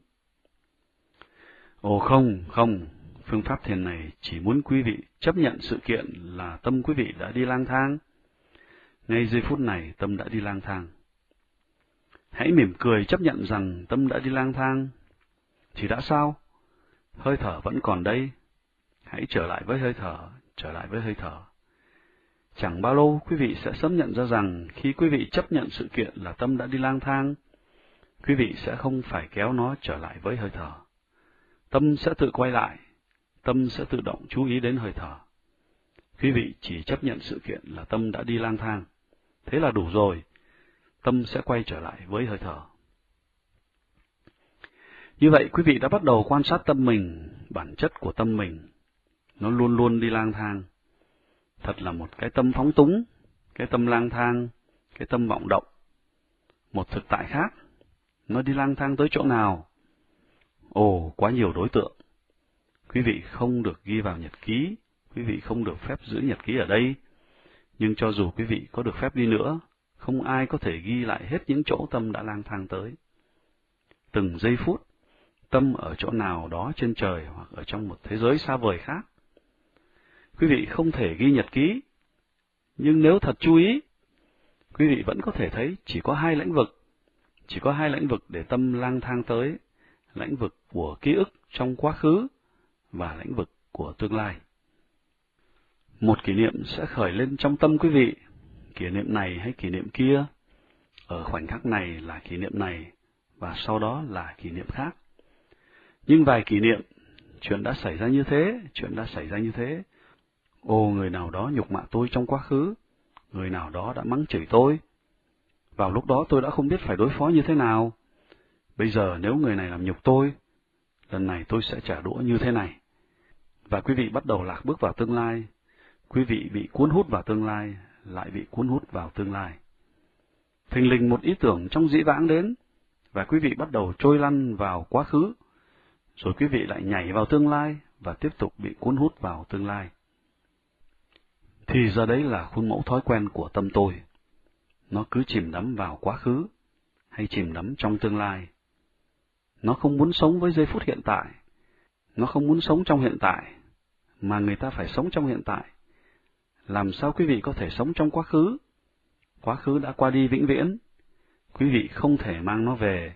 Không, phương pháp thiền này chỉ muốn quý vị chấp nhận sự kiện là tâm quý vị đã đi lang thang. Ngay giây phút này tâm đã đi lang thang. Hãy mỉm cười chấp nhận rằng tâm đã đi lang thang. Thì đã sao? Hơi thở vẫn còn đây. Hãy trở lại với hơi thở. Chẳng bao lâu quý vị sẽ sớm nhận ra rằng khi quý vị chấp nhận sự kiện là tâm đã đi lang thang, quý vị sẽ không phải kéo nó trở lại với hơi thở. Tâm sẽ tự quay lại, tâm sẽ tự động chú ý đến hơi thở. Quý vị chỉ chấp nhận sự kiện là tâm đã đi lang thang. Thế là đủ rồi, tâm sẽ quay trở lại với hơi thở. Như vậy quý vị đã bắt đầu quan sát tâm mình, bản chất của tâm mình. Nó luôn luôn đi lang thang. Thật là một cái tâm phóng túng, cái tâm lang thang, cái tâm vọng động. Một thực tại khác, nó đi lang thang tới chỗ nào? Quá nhiều đối tượng. Quý vị không được ghi vào nhật ký, quý vị không được phép giữ nhật ký ở đây. Nhưng cho dù quý vị có được phép đi nữa, không ai có thể ghi lại hết những chỗ tâm đã lang thang tới. Từng giây phút, tâm ở chỗ nào đó trên trời hoặc ở trong một thế giới xa vời khác. Quý vị không thể ghi nhật ký, nhưng nếu thật chú ý, quý vị vẫn có thể thấy chỉ có 2 lĩnh vực để tâm lang thang tới, lĩnh vực của ký ức trong quá khứ và lĩnh vực của tương lai. Một kỷ niệm sẽ khởi lên trong tâm quý vị, kỷ niệm này hay kỷ niệm kia, ở khoảnh khắc này là kỷ niệm này, và sau đó là kỷ niệm khác. Nhưng vài kỷ niệm, chuyện đã xảy ra như thế, người nào đó nhục mạ tôi trong quá khứ, người nào đó đã mắng chửi tôi. Vào lúc đó tôi đã không biết phải đối phó như thế nào. Bây giờ nếu người này làm nhục tôi, lần này tôi sẽ trả đũa như thế này. Và quý vị bắt đầu lạc bước vào tương lai. Quý vị bị cuốn hút vào tương lai, lại bị cuốn hút vào tương lai. thình lình một ý tưởng trong dĩ vãng đến, và quý vị bắt đầu trôi lăn vào quá khứ, rồi quý vị lại nhảy vào tương lai và tiếp tục bị cuốn hút vào tương lai. Thì giờ đấy là khuôn mẫu thói quen của tâm tôi. Nó cứ chìm đắm vào quá khứ, hay chìm đắm trong tương lai. Nó không muốn sống với giây phút hiện tại. Nó không muốn sống trong hiện tại, mà người ta phải sống trong hiện tại. Làm sao quý vị có thể sống trong quá khứ? Quá khứ đã qua đi vĩnh viễn. Quý vị không thể mang nó về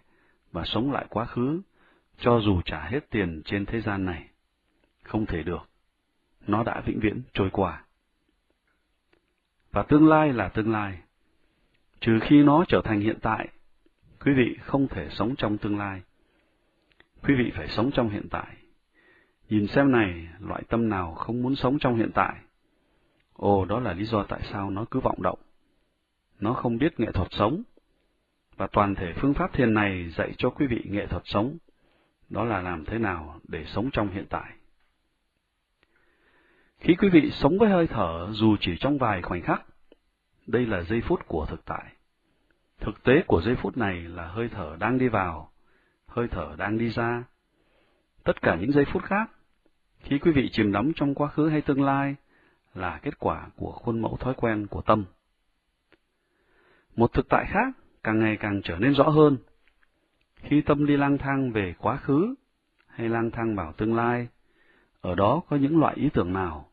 và sống lại quá khứ, cho dù trả hết tiền trên thế gian này. Không thể được. Nó đã vĩnh viễn trôi qua. Và tương lai là tương lai. Trừ khi nó trở thành hiện tại, quý vị không thể sống trong tương lai. Quý vị phải sống trong hiện tại. Nhìn xem này, loại tâm nào không muốn sống trong hiện tại? Ồ, đó là lý do tại sao nó cứ vọng động. Nó không biết nghệ thuật sống. Và toàn thể phương pháp thiền này dạy cho quý vị nghệ thuật sống. Đó là làm thế nào để sống trong hiện tại. Khi quý vị sống với hơi thở dù chỉ trong vài khoảnh khắc, đây là giây phút của thực tại. Thực tế của giây phút này là hơi thở đang đi vào, hơi thở đang đi ra. Tất cả những giây phút khác, khi quý vị chìm đắm trong quá khứ hay tương lai, là kết quả của khuôn mẫu thói quen của tâm. Một thực tại khác càng ngày càng trở nên rõ hơn. Khi tâm đi lang thang về quá khứ hay lang thang vào tương lai, ở đó có những loại ý tưởng nào?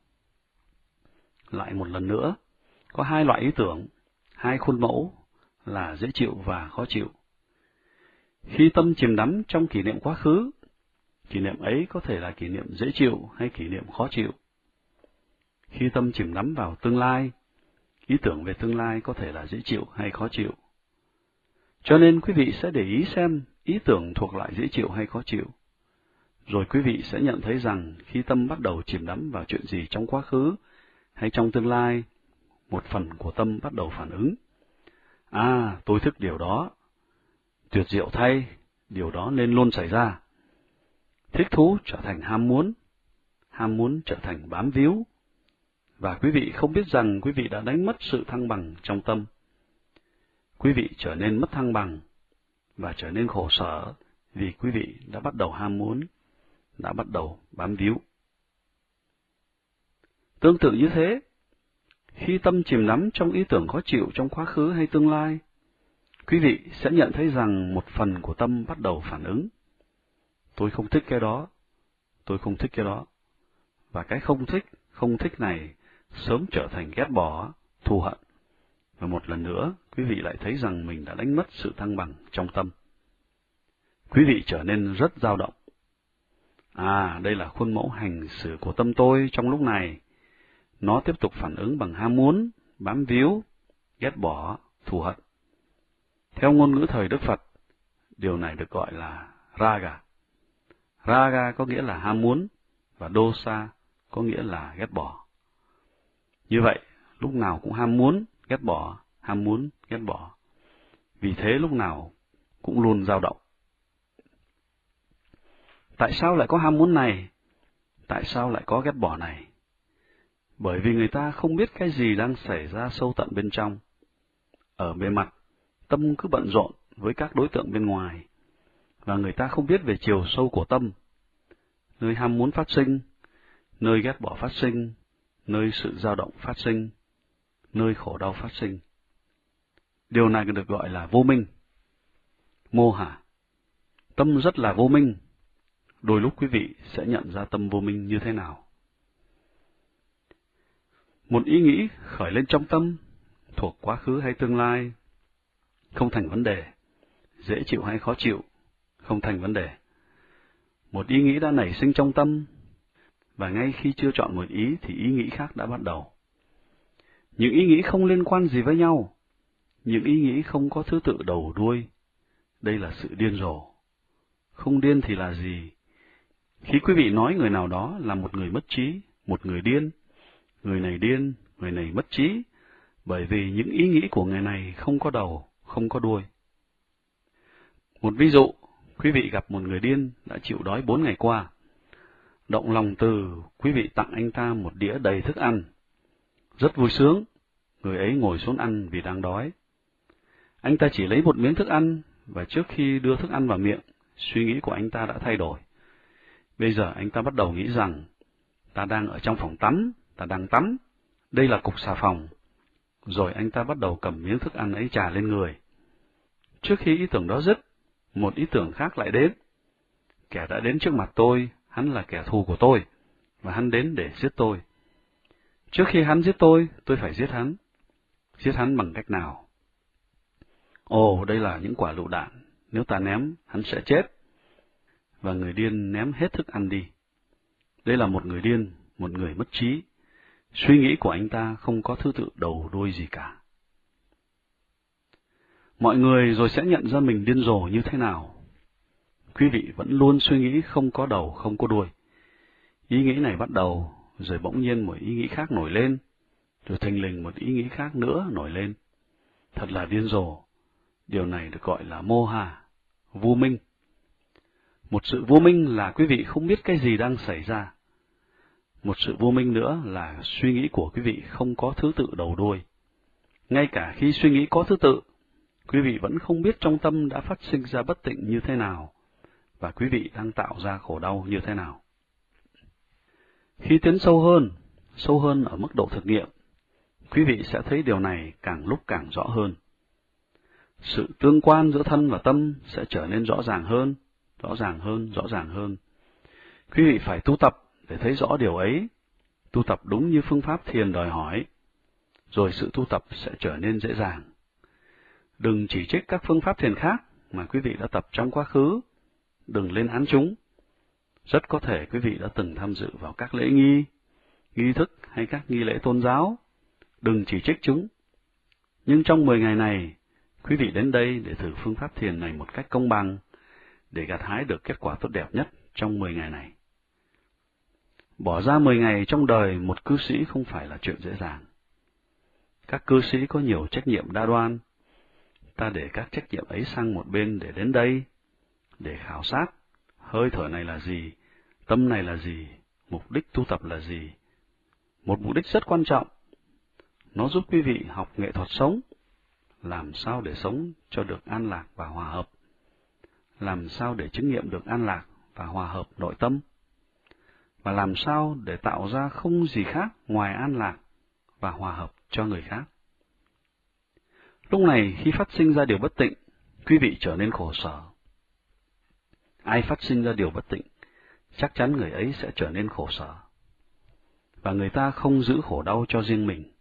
Lại một lần nữa, có hai loại ý tưởng, hai khuôn mẫu là dễ chịu và khó chịu. Khi tâm chìm đắm trong kỷ niệm quá khứ, kỷ niệm ấy có thể là kỷ niệm dễ chịu hay kỷ niệm khó chịu. Khi tâm chìm đắm vào tương lai, ý tưởng về tương lai có thể là dễ chịu hay khó chịu. Cho nên quý vị sẽ để ý xem ý tưởng thuộc loại dễ chịu hay khó chịu. Rồi quý vị sẽ nhận thấy rằng khi tâm bắt đầu chìm đắm vào chuyện gì trong quá khứ hay trong tương lai, một phần của tâm bắt đầu phản ứng. À, tôi thích điều đó. Tuyệt diệu thay, điều đó nên luôn xảy ra. Thích thú trở thành ham muốn trở thành bám víu. Và quý vị không biết rằng quý vị đã đánh mất sự thăng bằng trong tâm. Quý vị trở nên mất thăng bằng và trở nên khổ sở vì quý vị đã bắt đầu ham muốn, đã bắt đầu bám víu. Tương tự như thế, khi tâm chìm đắm trong ý tưởng khó chịu trong quá khứ hay tương lai, quý vị sẽ nhận thấy rằng một phần của tâm bắt đầu phản ứng. Tôi không thích cái đó, tôi không thích cái đó. Và cái không thích này sớm trở thành ghét bỏ, thù hận. Và một lần nữa, quý vị lại thấy rằng mình đã đánh mất sự thăng bằng trong tâm. Quý vị trở nên rất dao động. À, đây là khuôn mẫu hành xử của tâm tôi trong lúc này. Nó tiếp tục phản ứng bằng ham muốn, bám víu, ghét bỏ, thù hận. Theo ngôn ngữ thời Đức Phật, điều này được gọi là raga. Raga có nghĩa là ham muốn, và dosa có nghĩa là ghét bỏ. Như vậy, lúc nào cũng ham muốn, ghét bỏ, ham muốn, ghét bỏ. Vì thế lúc nào cũng luôn dao động. Tại sao lại có ham muốn này? Tại sao lại có ghét bỏ này? Bởi vì người ta không biết cái gì đang xảy ra sâu tận bên trong. Ở bề mặt, tâm cứ bận rộn với các đối tượng bên ngoài, và người ta không biết về chiều sâu của tâm. Nơi ham muốn phát sinh, nơi ghét bỏ phát sinh, nơi sự dao động phát sinh, nơi khổ đau phát sinh. Điều này được gọi là vô minh. Mô hả. Tâm rất là vô minh. Đôi lúc quý vị sẽ nhận ra tâm vô minh như thế nào. Một ý nghĩ khởi lên trong tâm, thuộc quá khứ hay tương lai, không thành vấn đề. Dễ chịu hay khó chịu, không thành vấn đề. Một ý nghĩ đã nảy sinh trong tâm, và ngay khi chưa chọn một ý thì ý nghĩ khác đã bắt đầu. Những ý nghĩ không liên quan gì với nhau, những ý nghĩ không có thứ tự đầu đuôi. Đây là sự điên rồ. Không điên thì là gì? Khi quý vị nói người nào đó là một người mất trí, một người điên, người này mất trí, bởi vì những ý nghĩ của người này không có đầu, không có đuôi. Một ví dụ, quý vị gặp một người điên đã chịu đói 4 ngày qua. Động lòng từ, quý vị tặng anh ta một đĩa đầy thức ăn. Rất vui sướng, người ấy ngồi xuống ăn vì đang đói. Anh ta chỉ lấy một miếng thức ăn, và trước khi đưa thức ăn vào miệng, suy nghĩ của anh ta đã thay đổi. Bây giờ anh ta bắt đầu nghĩ rằng, ta đang ở trong phòng tắm, ta đang tắm, đây là cục xà phòng. Rồi anh ta bắt đầu cầm miếng thức ăn ấy chà lên người. Trước khi ý tưởng đó dứt, một ý tưởng khác lại đến. Kẻ đã đến trước mặt tôi, hắn là kẻ thù của tôi, và hắn đến để giết tôi. Trước khi hắn giết tôi phải giết hắn. Giết hắn bằng cách nào? Ồ, đây là những quả lựu đạn, nếu ta ném, hắn sẽ chết. Và người điên ném hết thức ăn đi. Đây là một người điên, một người mất trí. Suy nghĩ của anh ta không có thứ tự đầu đuôi gì cả. Mọi người rồi sẽ nhận ra mình điên rồ như thế nào. Quý vị vẫn luôn suy nghĩ không có đầu, không có đuôi. Ý nghĩ này bắt đầu, rồi bỗng nhiên một ý nghĩ khác nổi lên, rồi thình lình một ý nghĩ khác nữa nổi lên. Thật là điên rồ. Điều này được gọi là mô hà, vô minh. Một sự vô minh là quý vị không biết cái gì đang xảy ra. Một sự vô minh nữa là suy nghĩ của quý vị không có thứ tự đầu đuôi. Ngay cả khi suy nghĩ có thứ tự, quý vị vẫn không biết trong tâm đã phát sinh ra bất tịnh như thế nào, và quý vị đang tạo ra khổ đau như thế nào. Khi tiến sâu hơn ở mức độ thực nghiệm, quý vị sẽ thấy điều này càng lúc càng rõ hơn. Sự tương quan giữa thân và tâm sẽ trở nên rõ ràng hơn, rõ ràng hơn, rõ ràng hơn. Quý vị phải tu tập để thấy rõ điều ấy, tu tập đúng như phương pháp thiền đòi hỏi, rồi sự tu tập sẽ trở nên dễ dàng. Đừng chỉ trích các phương pháp thiền khác mà quý vị đã tập trong quá khứ, đừng lên án chúng. Rất có thể quý vị đã từng tham dự vào các lễ nghi, nghi thức hay các nghi lễ tôn giáo, đừng chỉ trích chúng. Nhưng trong 10 ngày này, quý vị đến đây để thử phương pháp thiền này một cách công bằng, để gặt hái được kết quả tốt đẹp nhất trong 10 ngày này. Bỏ ra 10 ngày trong đời một cư sĩ không phải là chuyện dễ dàng. Các cư sĩ có nhiều trách nhiệm đa đoan. Ta để các trách nhiệm ấy sang một bên để đến đây, để khảo sát, hơi thở này là gì, tâm này là gì, mục đích tu tập là gì. Một mục đích rất quan trọng. Nó giúp quý vị học nghệ thuật sống, làm sao để sống cho được an lạc và hòa hợp, làm sao để chứng nghiệm được an lạc và hòa hợp nội tâm, và làm sao để tạo ra không gì khác ngoài an lạc và hòa hợp cho người khác. Lúc này khi phát sinh ra điều bất tịnh, quý vị trở nên khổ sở. Ai phát sinh ra điều bất tịnh, chắc chắn người ấy sẽ trở nên khổ sở. Và người ta không giữ khổ đau cho riêng mình.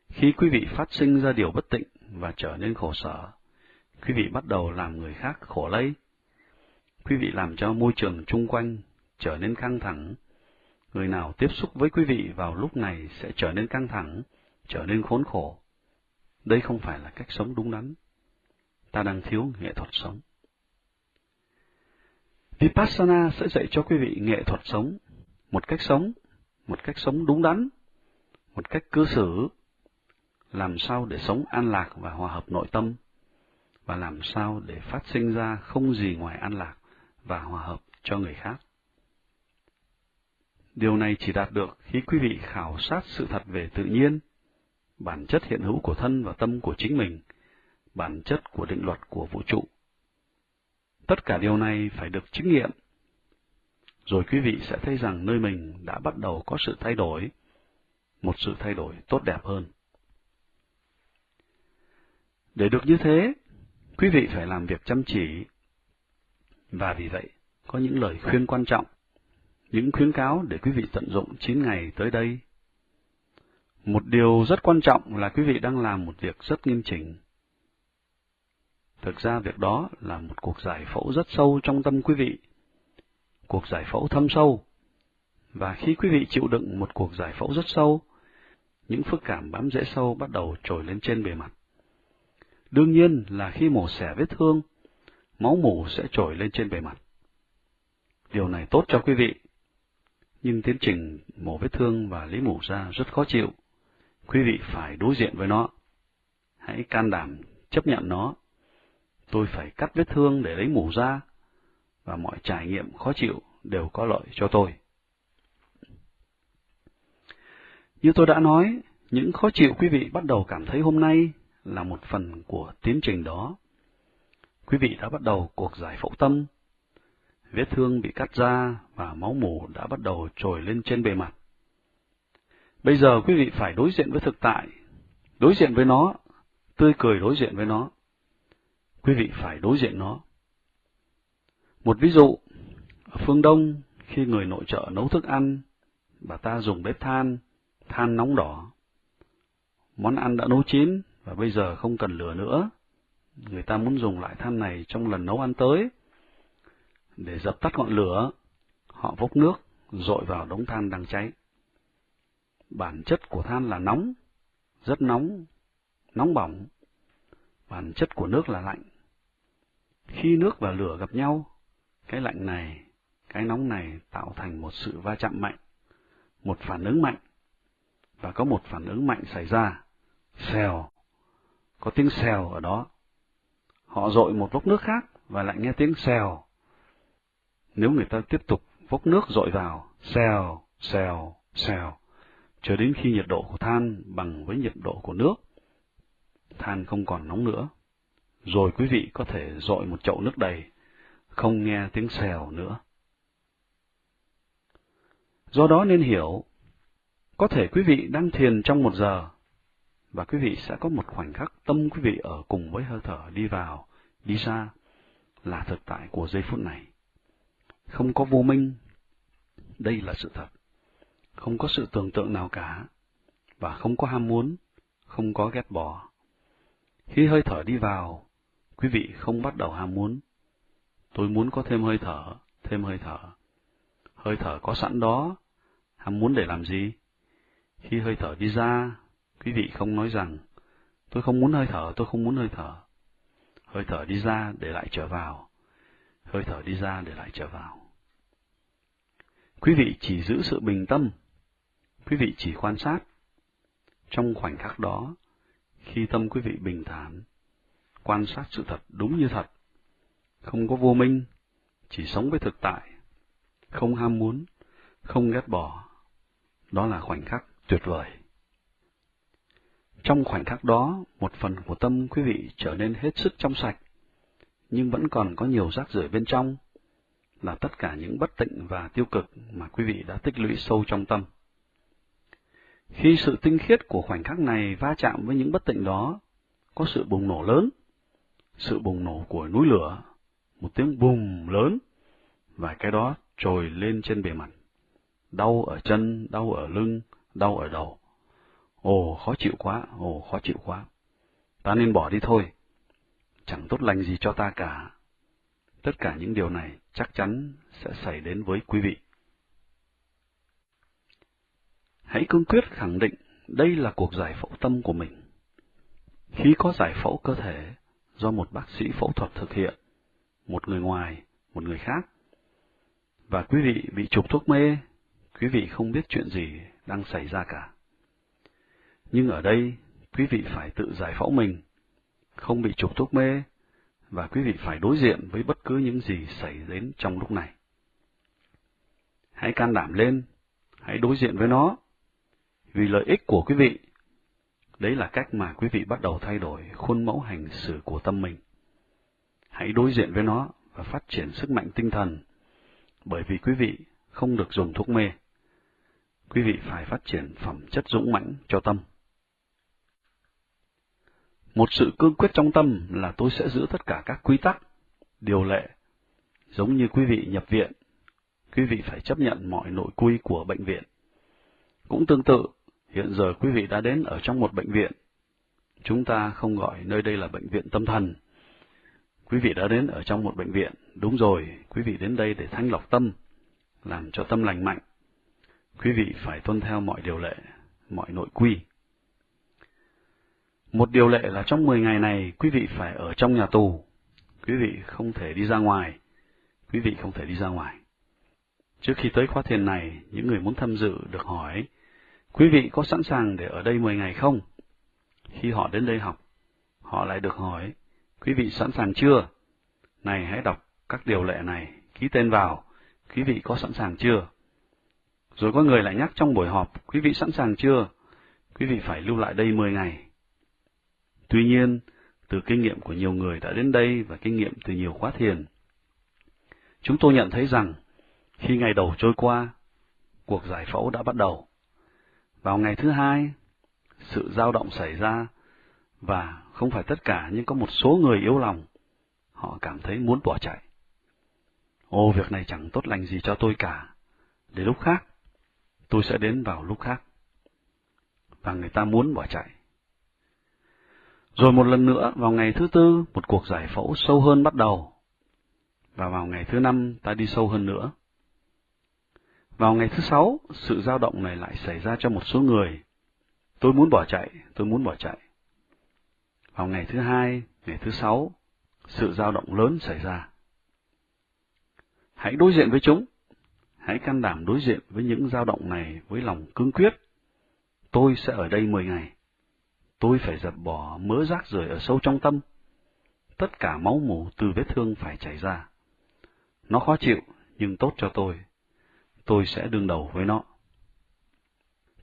Khi quý vị phát sinh ra điều bất tịnh và trở nên khổ sở, quý vị bắt đầu làm người khác khổ lây. Quý vị làm cho môi trường chung quanh trở nên căng thẳng. Người nào tiếp xúc với quý vị vào lúc này sẽ trở nên căng thẳng, trở nên khốn khổ. Đây không phải là cách sống đúng đắn. Ta đang thiếu nghệ thuật sống. Vipassana sẽ dạy cho quý vị nghệ thuật sống, một cách sống đúng đắn, một cách cư xử, làm sao để sống an lạc và hòa hợp nội tâm, và làm sao để phát sinh ra không gì ngoài an lạc và hòa hợp cho người khác. Điều này chỉ đạt được khi quý vị khảo sát sự thật về tự nhiên, bản chất hiện hữu của thân và tâm của chính mình, bản chất của định luật của vũ trụ. Tất cả điều này phải được chứng nghiệm. Rồi quý vị sẽ thấy rằng nơi mình đã bắt đầu có sự thay đổi, một sự thay đổi tốt đẹp hơn. Để được như thế, quý vị phải làm việc chăm chỉ. Và vì vậy, có những lời khuyên quan trọng, những khuyến cáo để quý vị tận dụng 9 ngày tới đây. Một điều rất quan trọng là quý vị đang làm một việc rất nghiêm chỉnh. Thực ra việc đó là một cuộc giải phẫu rất sâu trong tâm quý vị, cuộc giải phẫu thâm sâu. Và khi quý vị chịu đựng một cuộc giải phẫu rất sâu, những phức cảm bám rễ sâu bắt đầu trồi lên trên bề mặt. Đương nhiên là khi mổ xẻ vết thương, máu mủ sẽ trồi lên trên bề mặt. Điều này tốt cho quý vị, nhưng tiến trình mổ vết thương và lấy mủ ra rất khó chịu. Quý vị phải đối diện với nó. Hãy can đảm chấp nhận nó. Tôi phải cắt vết thương để lấy mủ ra, và mọi trải nghiệm khó chịu đều có lợi cho tôi. Như tôi đã nói, những khó chịu quý vị bắt đầu cảm thấy hôm nay là một phần của tiến trình đó. Quý vị đã bắt đầu cuộc giải phẫu tâm. Vết thương bị cắt ra và máu mủ đã bắt đầu trồi lên trên bề mặt. Bây giờ quý vị phải đối diện với thực tại, đối diện với nó, tươi cười đối diện với nó. Quý vị phải đối diện nó. Một ví dụ, ở phương Đông, khi người nội trợ nấu thức ăn, bà ta dùng bếp than, than nóng đỏ. Món ăn đã nấu chín và bây giờ không cần lửa nữa. Người ta muốn dùng lại than này trong lần nấu ăn tới. Để dập tắt ngọn lửa, họ vốc nước dội vào đống than đang cháy. Bản chất của than là nóng, rất nóng, nóng bỏng. Bản chất của nước là lạnh. Khi nước và lửa gặp nhau, cái lạnh này, cái nóng này tạo thành một sự va chạm mạnh, một phản ứng mạnh. Và có một phản ứng mạnh xảy ra. Xèo. Có tiếng xèo ở đó. Họ dội một vốc nước khác và lại nghe tiếng xèo. Nếu người ta tiếp tục vốc nước dội vào, xèo, xèo, xèo, cho đến khi nhiệt độ của than bằng với nhiệt độ của nước, than không còn nóng nữa. Rồi quý vị có thể dội một chậu nước đầy, không nghe tiếng xèo nữa. Do đó nên hiểu, có thể quý vị đang thiền trong 1 giờ, và quý vị sẽ có một khoảnh khắc tâm quý vị ở cùng với hơi thở đi vào, đi ra, là thực tại của giây phút này. Không có vô minh, đây là sự thật. Không có sự tưởng tượng nào cả, và không có ham muốn, không có ghét bỏ. Khi hơi thở đi vào, quý vị không bắt đầu ham muốn. Tôi muốn có thêm hơi thở, thêm hơi thở. Hơi thở có sẵn đó, ham muốn để làm gì? Khi hơi thở đi ra, quý vị không nói rằng, tôi không muốn hơi thở, tôi không muốn hơi thở. Hơi thở đi ra để lại trở vào. Hơi thở đi ra để lại trở vào. Quý vị chỉ giữ sự bình tâm. Quý vị chỉ quan sát. Trong khoảnh khắc đó, khi tâm quý vị bình thản, quan sát sự thật đúng như thật, không có vô minh, chỉ sống với thực tại, không ham muốn, không ghét bỏ. Đó là khoảnh khắc tuyệt vời. Trong khoảnh khắc đó, một phần của tâm quý vị trở nên hết sức trong sạch, nhưng vẫn còn có nhiều rác rưởi bên trong, là tất cả những bất tịnh và tiêu cực mà quý vị đã tích lũy sâu trong tâm. Khi sự tinh khiết của khoảnh khắc này va chạm với những bất tịnh đó, có sự bùng nổ lớn, sự bùng nổ của núi lửa, một tiếng bùm lớn, và cái đó trồi lên trên bề mặt. Đau ở chân, đau ở lưng, đau ở đầu. Ồ, khó chịu quá, ồ, khó chịu quá. Ta nên bỏ đi thôi. Chẳng tốt lành gì cho ta cả. Tất cả những điều này chắc chắn sẽ xảy đến với quý vị. Hãy cương quyết khẳng định đây là cuộc giải phẫu tâm của mình. Khi có giải phẫu cơ thể do một bác sĩ phẫu thuật thực hiện, một người ngoài, một người khác, và quý vị bị chụp thuốc mê, quý vị không biết chuyện gì đang xảy ra cả. Nhưng ở đây, quý vị phải tự giải phẫu mình, không bị chụp thuốc mê, và quý vị phải đối diện với bất cứ những gì xảy đến trong lúc này. Hãy can đảm lên, hãy đối diện với nó, vì lợi ích của quý vị. Đấy là cách mà quý vị bắt đầu thay đổi khuôn mẫu hành xử của tâm mình. Hãy đối diện với nó và phát triển sức mạnh tinh thần, bởi vì quý vị không được dùng thuốc mê. Quý vị phải phát triển phẩm chất dũng mãnh cho tâm. Một sự cương quyết trong tâm là tôi sẽ giữ tất cả các quy tắc, điều lệ. Giống như quý vị nhập viện, quý vị phải chấp nhận mọi nội quy của bệnh viện. Cũng tương tự, hiện giờ quý vị đã đến ở trong một bệnh viện. Chúng ta không gọi nơi đây là bệnh viện tâm thần. Quý vị đã đến ở trong một bệnh viện. Đúng rồi, quý vị đến đây để thanh lọc tâm, làm cho tâm lành mạnh. Quý vị phải tuân theo mọi điều lệ, mọi nội quy. Một điều lệ là trong 10 ngày này, quý vị phải ở trong nhà tù. Quý vị không thể đi ra ngoài. Quý vị không thể đi ra ngoài. Trước khi tới khóa thiền này, những người muốn tham dự được hỏi, quý vị có sẵn sàng để ở đây 10 ngày không? Khi họ đến đây học, họ lại được hỏi, quý vị sẵn sàng chưa? Này, hãy đọc các điều lệ này, ký tên vào, quý vị có sẵn sàng chưa? Rồi có người lại nhắc trong buổi họp, quý vị sẵn sàng chưa? Quý vị phải lưu lại đây 10 ngày. Tuy nhiên, từ kinh nghiệm của nhiều người đã đến đây và kinh nghiệm từ nhiều khóa thiền, chúng tôi nhận thấy rằng khi ngày đầu trôi qua, cuộc giải phẫu đã bắt đầu. Vào ngày thứ hai, sự dao động xảy ra, và không phải tất cả nhưng có một số người yếu lòng, họ cảm thấy muốn bỏ chạy. Ồ, việc này chẳng tốt lành gì cho tôi cả, để lúc khác, tôi sẽ đến vào lúc khác. Và người ta muốn bỏ chạy. Rồi một lần nữa, vào ngày thứ tư, một cuộc giải phẫu sâu hơn bắt đầu. Và vào ngày thứ năm, ta đi sâu hơn nữa. Vào ngày thứ sáu, sự dao động này lại xảy ra cho một số người. Tôi muốn bỏ chạy, tôi muốn bỏ chạy. Vào ngày thứ hai, ngày thứ sáu, sự dao động lớn xảy ra. Hãy đối diện với chúng. Hãy can đảm đối diện với những dao động này với lòng cương quyết. Tôi sẽ ở đây 10 ngày. Tôi phải dập bỏ mớ rác rưởi ở sâu trong tâm. Tất cả máu mủ từ vết thương phải chảy ra. Nó khó chịu, nhưng tốt cho tôi. Tôi sẽ đương đầu với nó.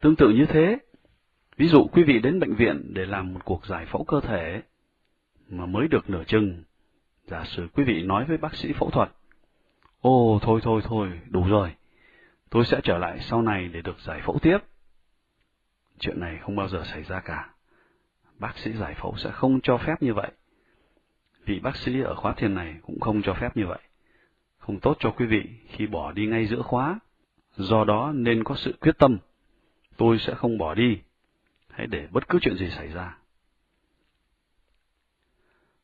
Tương tự như thế, ví dụ quý vị đến bệnh viện để làm một cuộc giải phẫu cơ thể, mà mới được nửa chừng, giả sử quý vị nói với bác sĩ phẫu thuật, ồ, thôi, đủ rồi, tôi sẽ trở lại sau này để được giải phẫu tiếp. Chuyện này không bao giờ xảy ra cả. Bác sĩ giải phẫu sẽ không cho phép như vậy. Vị bác sĩ ở khóa thiền này cũng không cho phép như vậy. Không tốt cho quý vị khi bỏ đi ngay giữa khóa. Do đó nên có sự quyết tâm. Tôi sẽ không bỏ đi. Hãy để bất cứ chuyện gì xảy ra.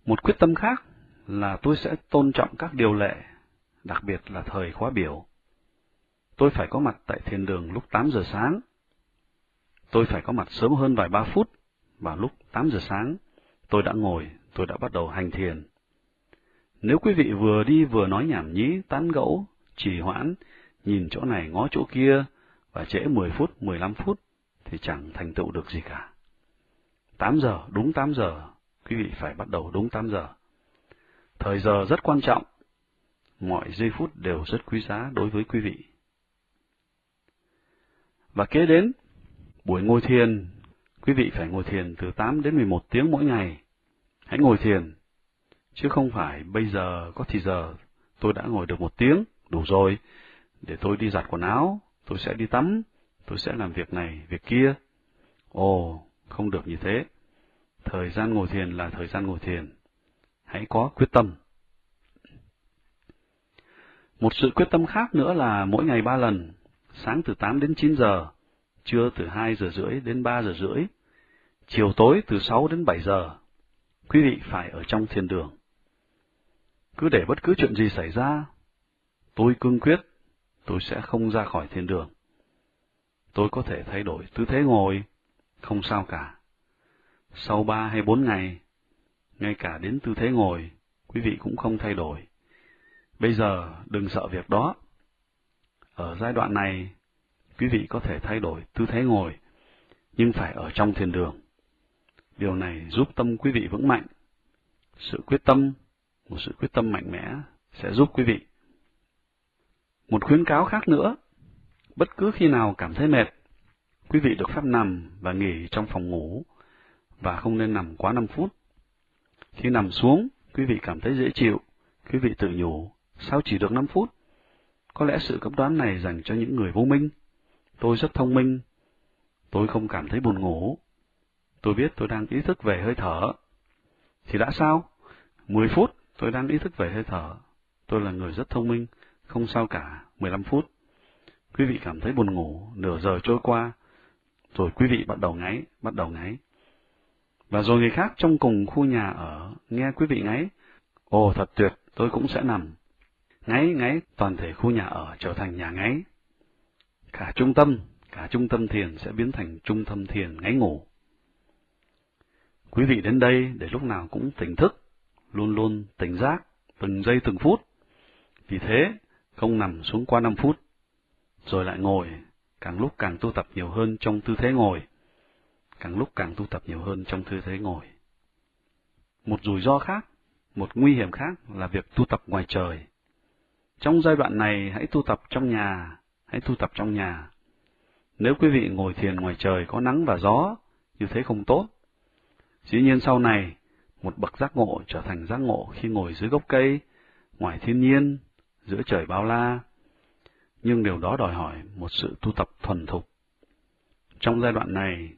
Một quyết tâm khác là tôi sẽ tôn trọng các điều lệ, đặc biệt là thời khóa biểu. Tôi phải có mặt tại thiền đường lúc 8 giờ sáng. Tôi phải có mặt sớm hơn vài ba phút, và lúc 8 giờ sáng, tôi đã ngồi, tôi đã bắt đầu hành thiền. Nếu quý vị vừa đi vừa nói nhảm nhí, tán gẫu, trì hoãn, nhìn chỗ này ngó chỗ kia, và trễ 10 phút, 15 phút, thì chẳng thành tựu được gì cả. 8 giờ, đúng 8 giờ, quý vị phải bắt đầu đúng 8 giờ. Thời giờ rất quan trọng, mọi giây phút đều rất quý giá đối với quý vị. Và kế đến, buổi ngồi thiền, quý vị phải ngồi thiền từ 8 đến 11 tiếng mỗi ngày. Hãy ngồi thiền, chứ không phải bây giờ có thì giờ tôi đã ngồi được 1 tiếng, đủ rồi, để tôi đi giặt quần áo, tôi sẽ đi tắm, tôi sẽ làm việc này, việc kia. Ồ, không được như thế. Thời gian ngồi thiền là thời gian ngồi thiền. Hãy có quyết tâm. Một sự quyết tâm khác nữa là mỗi ngày 3 lần, sáng từ 8 đến 9 giờ, trưa từ 2 giờ rưỡi đến 3 giờ rưỡi, chiều tối từ 6 đến 7 giờ. Quý vị phải ở trong thiền đường. Cứ để bất cứ chuyện gì xảy ra, tôi cương quyết, tôi sẽ không ra khỏi thiền đường. Tôi có thể thay đổi tư thế ngồi, không sao cả. Sau 3 hay 4 ngày, ngay cả đến tư thế ngồi, quý vị cũng không thay đổi. Bây giờ đừng sợ việc đó. Ở giai đoạn này, quý vị có thể thay đổi tư thế ngồi, nhưng phải ở trong thiền đường. Điều này giúp tâm quý vị vững mạnh. Sự quyết tâm, một sự quyết tâm mạnh mẽ sẽ giúp quý vị. Một khuyến cáo khác nữa, bất cứ khi nào cảm thấy mệt, quý vị được phép nằm và nghỉ trong phòng ngủ, và không nên nằm quá 5 phút. Khi nằm xuống, quý vị cảm thấy dễ chịu, quý vị tự nhủ, sao chỉ được 5 phút? Có lẽ sự cấm đoán này dành cho những người vô minh. Tôi rất thông minh, tôi không cảm thấy buồn ngủ, tôi biết tôi đang ý thức về hơi thở. Thì đã sao? 10 phút tôi đang ý thức về hơi thở, tôi là người rất thông minh, không sao cả. 15 phút, quý vị cảm thấy buồn ngủ, nửa giờ trôi qua, rồi quý vị bắt đầu ngáy. Và rồi người khác trong cùng khu nhà ở nghe quý vị ngáy, ồ thật tuyệt, tôi cũng sẽ nằm. Ngáy, toàn thể khu nhà ở trở thành nhà ngáy. Cả trung tâm thiền sẽ biến thành trung tâm thiền ngáy ngủ. Quý vị đến đây để lúc nào cũng tỉnh thức, luôn luôn tỉnh giác, từng giây từng phút. Vì thế, không nằm xuống qua 5 phút, rồi lại ngồi, càng lúc càng tu tập nhiều hơn trong tư thế ngồi. Một rủi ro khác, một nguy hiểm khác là việc tu tập ngoài trời. Trong giai đoạn này, hãy tu tập trong nhà. Nếu quý vị ngồi thiền ngoài trời có nắng và gió, như thế không tốt. Dĩ nhiên sau này, một bậc giác ngộ trở thành giác ngộ khi ngồi dưới gốc cây, ngoài thiên nhiên, giữa trời bao la. Nhưng điều đó đòi hỏi một sự tu tập thuần thục. Trong giai đoạn này,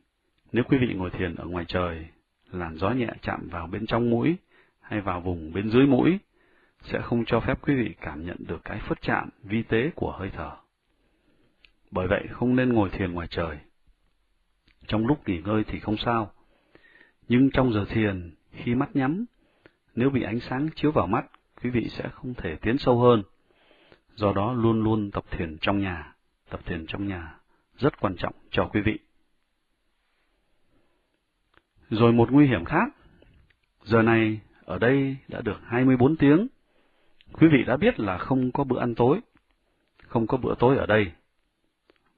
nếu quý vị ngồi thiền ở ngoài trời, làn gió nhẹ chạm vào bên trong mũi hay vào vùng bên dưới mũi, sẽ không cho phép quý vị cảm nhận được cái phất chạm vi tế của hơi thở. Bởi vậy không nên ngồi thiền ngoài trời. Trong lúc nghỉ ngơi thì không sao, nhưng trong giờ thiền, khi mắt nhắm, nếu bị ánh sáng chiếu vào mắt, quý vị sẽ không thể tiến sâu hơn. Do đó luôn luôn tập thiền trong nhà. Tập thiền trong nhà rất quan trọng cho quý vị. Rồi một nguy hiểm khác, giờ này ở đây đã được 24 tiếng. Quý vị đã biết là không có bữa ăn tối, không có bữa tối ở đây.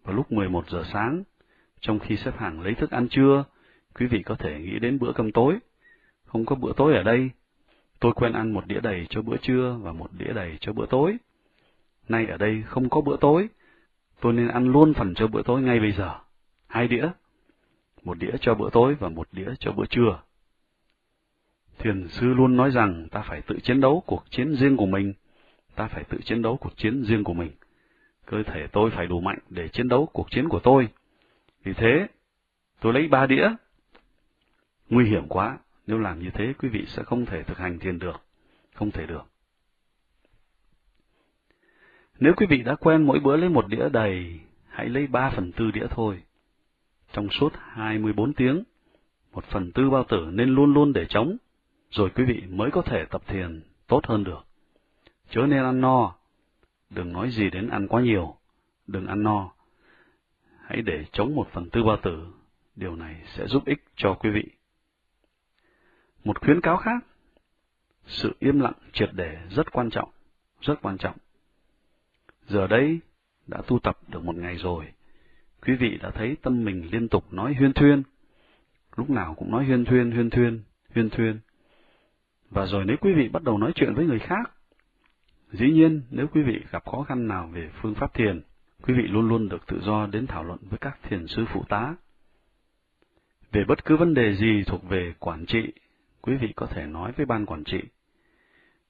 Vào lúc 11 giờ sáng, trong khi xếp hàng lấy thức ăn trưa, quý vị có thể nghĩ đến bữa cơm tối. Không có bữa tối ở đây. Tôi quen ăn một đĩa đầy cho bữa trưa và một đĩa đầy cho bữa tối. Nay ở đây không có bữa tối, tôi nên ăn luôn phần cho bữa tối ngay bây giờ. 2 đĩa, một đĩa cho bữa tối và một đĩa cho bữa trưa. Thiền sư luôn nói rằng ta phải tự chiến đấu cuộc chiến riêng của mình. Ta phải tự chiến đấu cuộc chiến riêng của mình. Cơ thể tôi phải đủ mạnh để chiến đấu cuộc chiến của tôi. Vì thế, tôi lấy 3 đĩa. Nguy hiểm quá, nếu làm như thế quý vị sẽ không thể thực hành thiền được. Không thể được. Nếu quý vị đã quen mỗi bữa lấy một đĩa đầy, hãy lấy 3/4 đĩa thôi. Trong suốt 24 tiếng, 1/4 bao tử nên luôn luôn để trống, rồi quý vị mới có thể tập thiền tốt hơn được. Chớ nên ăn no, đừng nói gì đến ăn quá nhiều, đừng ăn no. Hãy để trống 1/4 bao tử, điều này sẽ giúp ích cho quý vị. Một khuyến cáo khác, sự im lặng triệt để rất quan trọng, rất quan trọng. Giờ đây, đã tu tập được một ngày rồi, quý vị đã thấy tâm mình liên tục nói huyên thuyên, lúc nào cũng nói huyên thuyên. Và rồi nếu quý vị bắt đầu nói chuyện với người khác, dĩ nhiên nếu quý vị gặp khó khăn nào về phương pháp thiền, quý vị luôn luôn được tự do đến thảo luận với các thiền sư phụ tá. Về bất cứ vấn đề gì thuộc về quản trị, quý vị có thể nói với ban quản trị.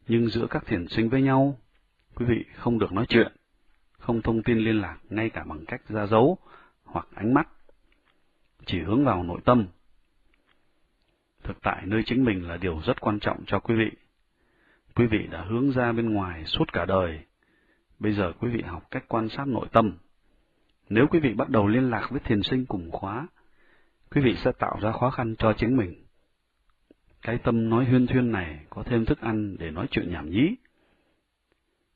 Nhưng giữa các thiền sinh với nhau, quý vị không được nói chuyện, không thông tin liên lạc ngay cả bằng cách ra dấu hoặc ánh mắt, chỉ hướng vào nội tâm. Thực tại nơi chính mình là điều rất quan trọng cho quý vị. Quý vị đã hướng ra bên ngoài suốt cả đời. Bây giờ quý vị học cách quan sát nội tâm. Nếu quý vị bắt đầu liên lạc với thiền sinh cùng khóa, quý vị sẽ tạo ra khó khăn cho chính mình. Cái tâm nói huyên thuyên này có thêm thức ăn để nói chuyện nhảm nhí.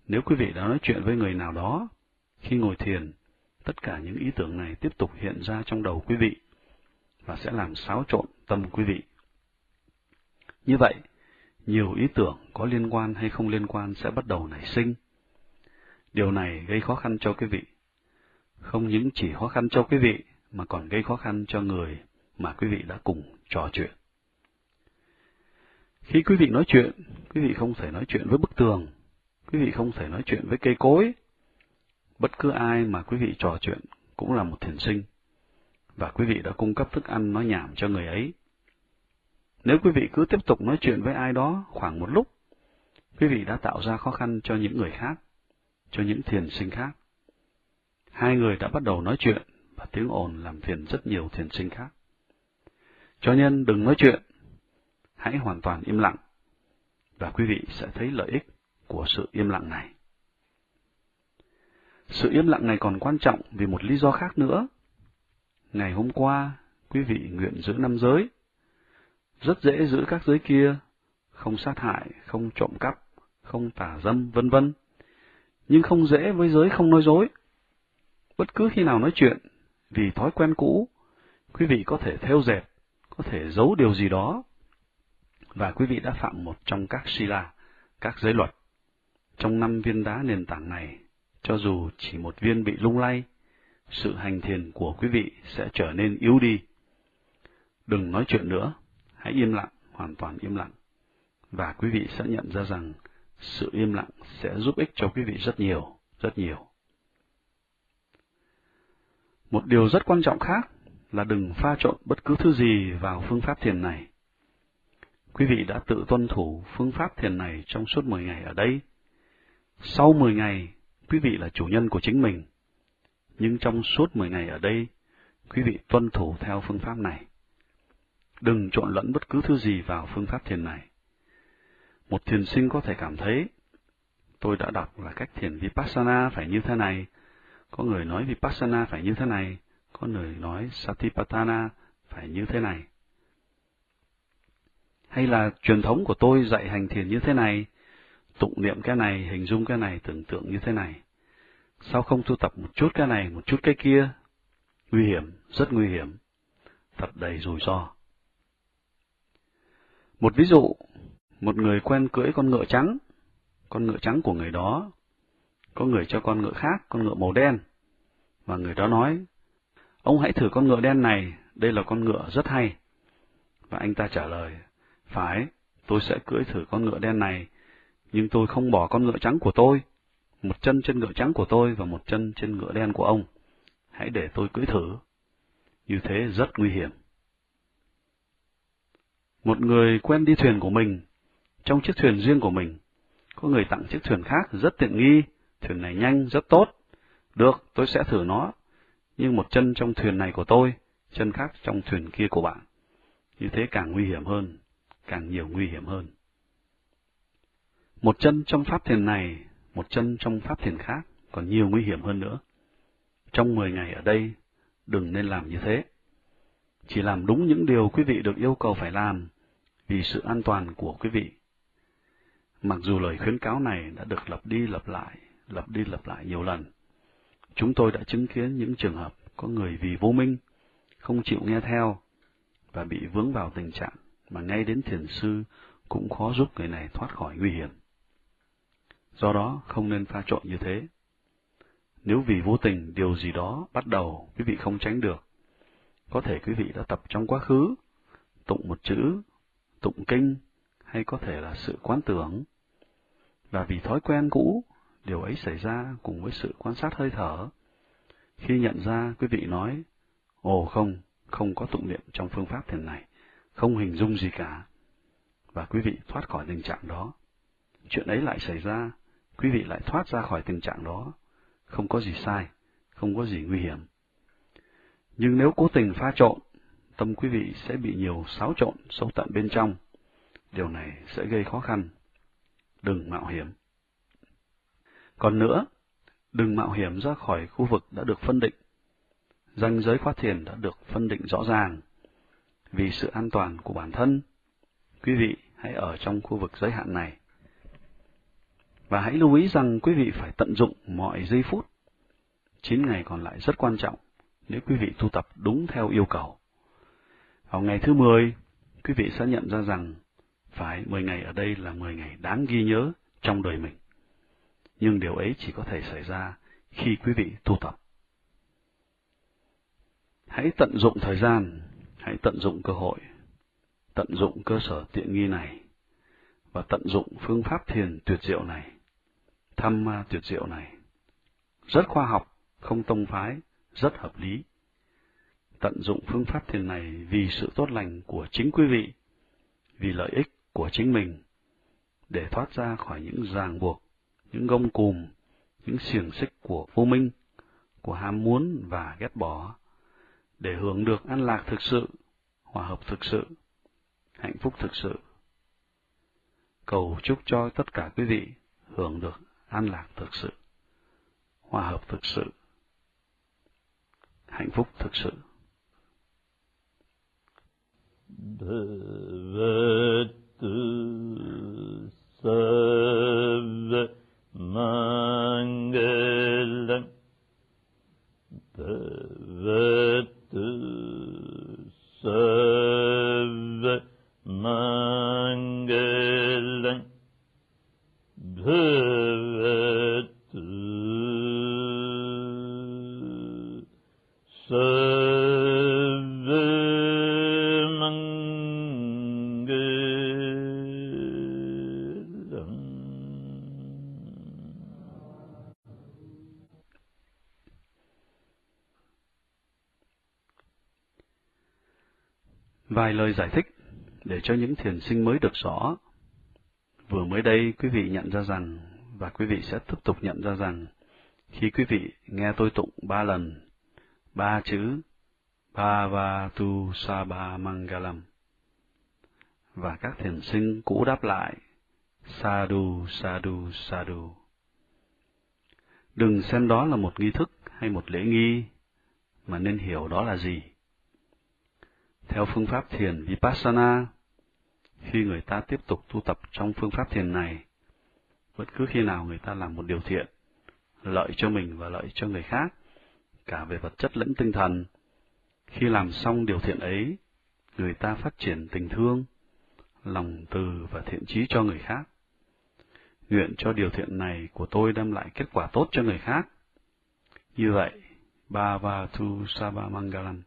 Nếu quý vị đã nói chuyện với người nào đó, khi ngồi thiền, tất cả những ý tưởng này tiếp tục hiện ra trong đầu quý vị và sẽ làm xáo trộn tâm quý vị. Như vậy, nhiều ý tưởng có liên quan hay không liên quan sẽ bắt đầu nảy sinh. Điều này gây khó khăn cho quý vị. Không những chỉ khó khăn cho quý vị, mà còn gây khó khăn cho người mà quý vị đã cùng trò chuyện. Khi quý vị nói chuyện, quý vị không thể nói chuyện với bức tường, quý vị không thể nói chuyện với cây cối. Bất cứ ai mà quý vị trò chuyện cũng là một thiền sinh, và quý vị đã cung cấp thức ăn nói nhảm cho người ấy. Nếu quý vị cứ tiếp tục nói chuyện với ai đó khoảng một lúc, quý vị đã tạo ra khó khăn cho những người khác, cho những thiền sinh khác. Hai người đã bắt đầu nói chuyện, và tiếng ồn làm phiền rất nhiều thiền sinh khác. Cho nên đừng nói chuyện, hãy hoàn toàn im lặng, và quý vị sẽ thấy lợi ích của sự im lặng này. Sự im lặng này còn quan trọng vì một lý do khác nữa. Ngày hôm qua, quý vị nguyện giữ 5 giới. Rất dễ giữ các giới kia, không sát hại, không trộm cắp, không tà dâm, vân vân. Nhưng không dễ với giới không nói dối. Bất cứ khi nào nói chuyện, vì thói quen cũ, quý vị có thể thêu dệt, có thể giấu điều gì đó, và quý vị đã phạm một trong các sila, các giới luật. Trong 5 viên đá nền tảng này, cho dù chỉ một viên bị lung lay, sự hành thiền của quý vị sẽ trở nên yếu đi. Đừng nói chuyện nữa, hãy im lặng, hoàn toàn im lặng, và quý vị sẽ nhận ra rằng sự im lặng sẽ giúp ích cho quý vị rất nhiều, rất nhiều. Một điều rất quan trọng khác là đừng pha trộn bất cứ thứ gì vào phương pháp thiền này. quý vị đã tự tuân thủ phương pháp thiền này trong suốt 10 ngày ở đây. Sau 10 ngày, quý vị là chủ nhân của chính mình. Nhưng trong suốt 10 ngày ở đây, quý vị tuân thủ theo phương pháp này. Đừng trộn lẫn bất cứ thứ gì vào phương pháp thiền này. Một thiền sinh có thể cảm thấy, tôi đã đọc là cách thiền Vipassana phải như thế này, có người nói Vipassana phải như thế này, có người nói Satipatthana phải như thế này. Hay là truyền thống của tôi dạy hành thiền như thế này, tụng niệm cái này, hình dung cái này, tưởng tượng như thế này. Sao không tu tập một chút cái này, một chút cái kia? Nguy hiểm, rất nguy hiểm, thật đầy rủi ro. Một ví dụ, một người quen cưỡi con ngựa trắng của người đó, có người cho con ngựa khác, con ngựa màu đen, và người đó nói, ông hãy thử con ngựa đen này, đây là con ngựa rất hay. Và anh ta trả lời, phải, tôi sẽ cưỡi thử con ngựa đen này, nhưng tôi không bỏ con ngựa trắng của tôi, một chân trên ngựa trắng của tôi và một chân trên ngựa đen của ông. Hãy để tôi cưỡi thử. Như thế rất nguy hiểm. Một người quen đi thuyền của mình, trong chiếc thuyền riêng của mình, có người tặng chiếc thuyền khác rất tiện nghi, thuyền này nhanh, rất tốt. Được, tôi sẽ thử nó, nhưng một chân trong thuyền này của tôi, chân khác trong thuyền kia của bạn. Như thế càng nguy hiểm hơn, càng nhiều nguy hiểm hơn. Một chân trong pháp thiền này, một chân trong pháp thiền khác, còn nhiều nguy hiểm hơn nữa. Trong 10 ngày ở đây, đừng nên làm như thế. Chỉ làm đúng những điều quý vị được yêu cầu phải làm, vì sự an toàn của quý vị. Mặc dù lời khuyến cáo này đã được lặp đi lặp lại nhiều lần, chúng tôi đã chứng kiến những trường hợp có người vì vô minh, không chịu nghe theo, và bị vướng vào tình trạng mà ngay đến thiền sư cũng khó giúp người này thoát khỏi nguy hiểm. Do đó, không nên pha trộn như thế. Nếu vì vô tình điều gì đó bắt đầu quý vị không tránh được, có thể quý vị đã tập trong quá khứ, tụng một chữ, tụng kinh, hay có thể là sự quán tưởng. Và vì thói quen cũ, điều ấy xảy ra cùng với sự quan sát hơi thở. Khi nhận ra, quý vị nói, ồ không có tụng niệm trong phương pháp thiền này, không hình dung gì cả. Và quý vị thoát khỏi tình trạng đó. Chuyện ấy lại xảy ra, quý vị lại thoát ra khỏi tình trạng đó. Không có gì sai, không có gì nguy hiểm. Nhưng nếu cố tình pha trộn, tâm quý vị sẽ bị nhiều xáo trộn sâu tận bên trong. Điều này sẽ gây khó khăn. Đừng mạo hiểm. Còn nữa, đừng mạo hiểm ra khỏi khu vực đã được phân định. Ranh giới khóa thiền đã được phân định rõ ràng. Vì sự an toàn của bản thân, quý vị hãy ở trong khu vực giới hạn này. Và hãy lưu ý rằng quý vị phải tận dụng mọi giây phút. 9 ngày còn lại rất quan trọng nếu quý vị tu tập đúng theo yêu cầu. Vào ngày thứ 10, quý vị sẽ nhận ra rằng phải 10 ngày ở đây là 10 ngày đáng ghi nhớ trong đời mình. Nhưng điều ấy chỉ có thể xảy ra khi quý vị tu tập. Hãy tận dụng thời gian, hãy tận dụng cơ hội, tận dụng cơ sở tiện nghi này, và tận dụng phương pháp thiền tuyệt diệu này, tham ma tuyệt diệu này. Rất khoa học, không tông phái, rất hợp lý. Tận dụng phương pháp thiền này vì sự tốt lành của chính quý vị, vì lợi ích của chính mình, để thoát ra khỏi những ràng buộc, những gông cùm, những xiềng xích của vô minh, của ham muốn và ghét bỏ, để hưởng được an lạc thực sự, hòa hợp thực sự, hạnh phúc thực sự. Cầu chúc cho tất cả quý vị hưởng được an lạc thực sự, hòa hợp thực sự, hạnh phúc thực sự. Bhagavatu Sarva Mangalam Bhagavatu Sarva Mangalam Bhagavatu Sarva Vài lời giải thích để cho những thiền sinh mới được rõ. Vừa mới đây quý vị nhận ra rằng, và quý vị sẽ tiếp tục nhận ra rằng, khi quý vị nghe tôi tụng 3 lần, 3 chữ Bhavatu Sabha Mangalam, và các thiền sinh cũ đáp lại Sadhu, Sadhu, Sadhu. Đừng xem đó là một nghi thức hay một lễ nghi, mà nên hiểu đó là gì. Theo phương pháp thiền Vipassana, khi người ta tiếp tục tu tập trong phương pháp thiền này, bất cứ khi nào người ta làm một điều thiện, lợi cho mình và lợi cho người khác, cả về vật chất lẫn tinh thần, khi làm xong điều thiện ấy, người ta phát triển tình thương, lòng từ và thiện chí cho người khác. Nguyện cho điều thiện này của tôi đem lại kết quả tốt cho người khác. Như vậy, Bhavatu Sabha Mangalam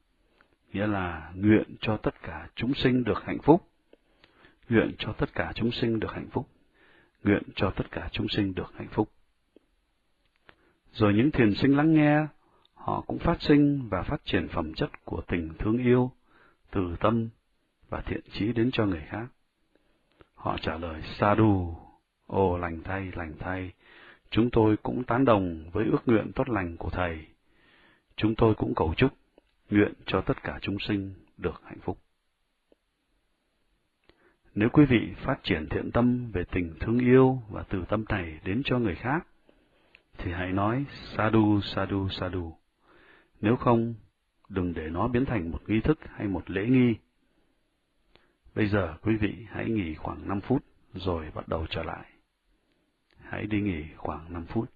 nghĩa là nguyện cho tất cả chúng sinh được hạnh phúc. Nguyện cho tất cả chúng sinh được hạnh phúc. Nguyện cho tất cả chúng sinh được hạnh phúc. Rồi những thiền sinh lắng nghe, họ cũng phát sinh và phát triển phẩm chất của tình thương yêu, từ tâm và thiện chí đến cho người khác. Họ trả lời Sadhu, ồ lành thay, chúng tôi cũng tán đồng với ước nguyện tốt lành của Thầy. Chúng tôi cũng cầu chúc, nguyện cho tất cả chúng sinh được hạnh phúc. Nếu quý vị phát triển thiện tâm về tình thương yêu và từ tâm này đến cho người khác, thì hãy nói Sadhu, Sadhu, Sadhu. Nếu không, đừng để nó biến thành một nghi thức hay một lễ nghi. Bây giờ quý vị hãy nghỉ khoảng 5 phút rồi bắt đầu trở lại. Hãy đi nghỉ khoảng 5 phút.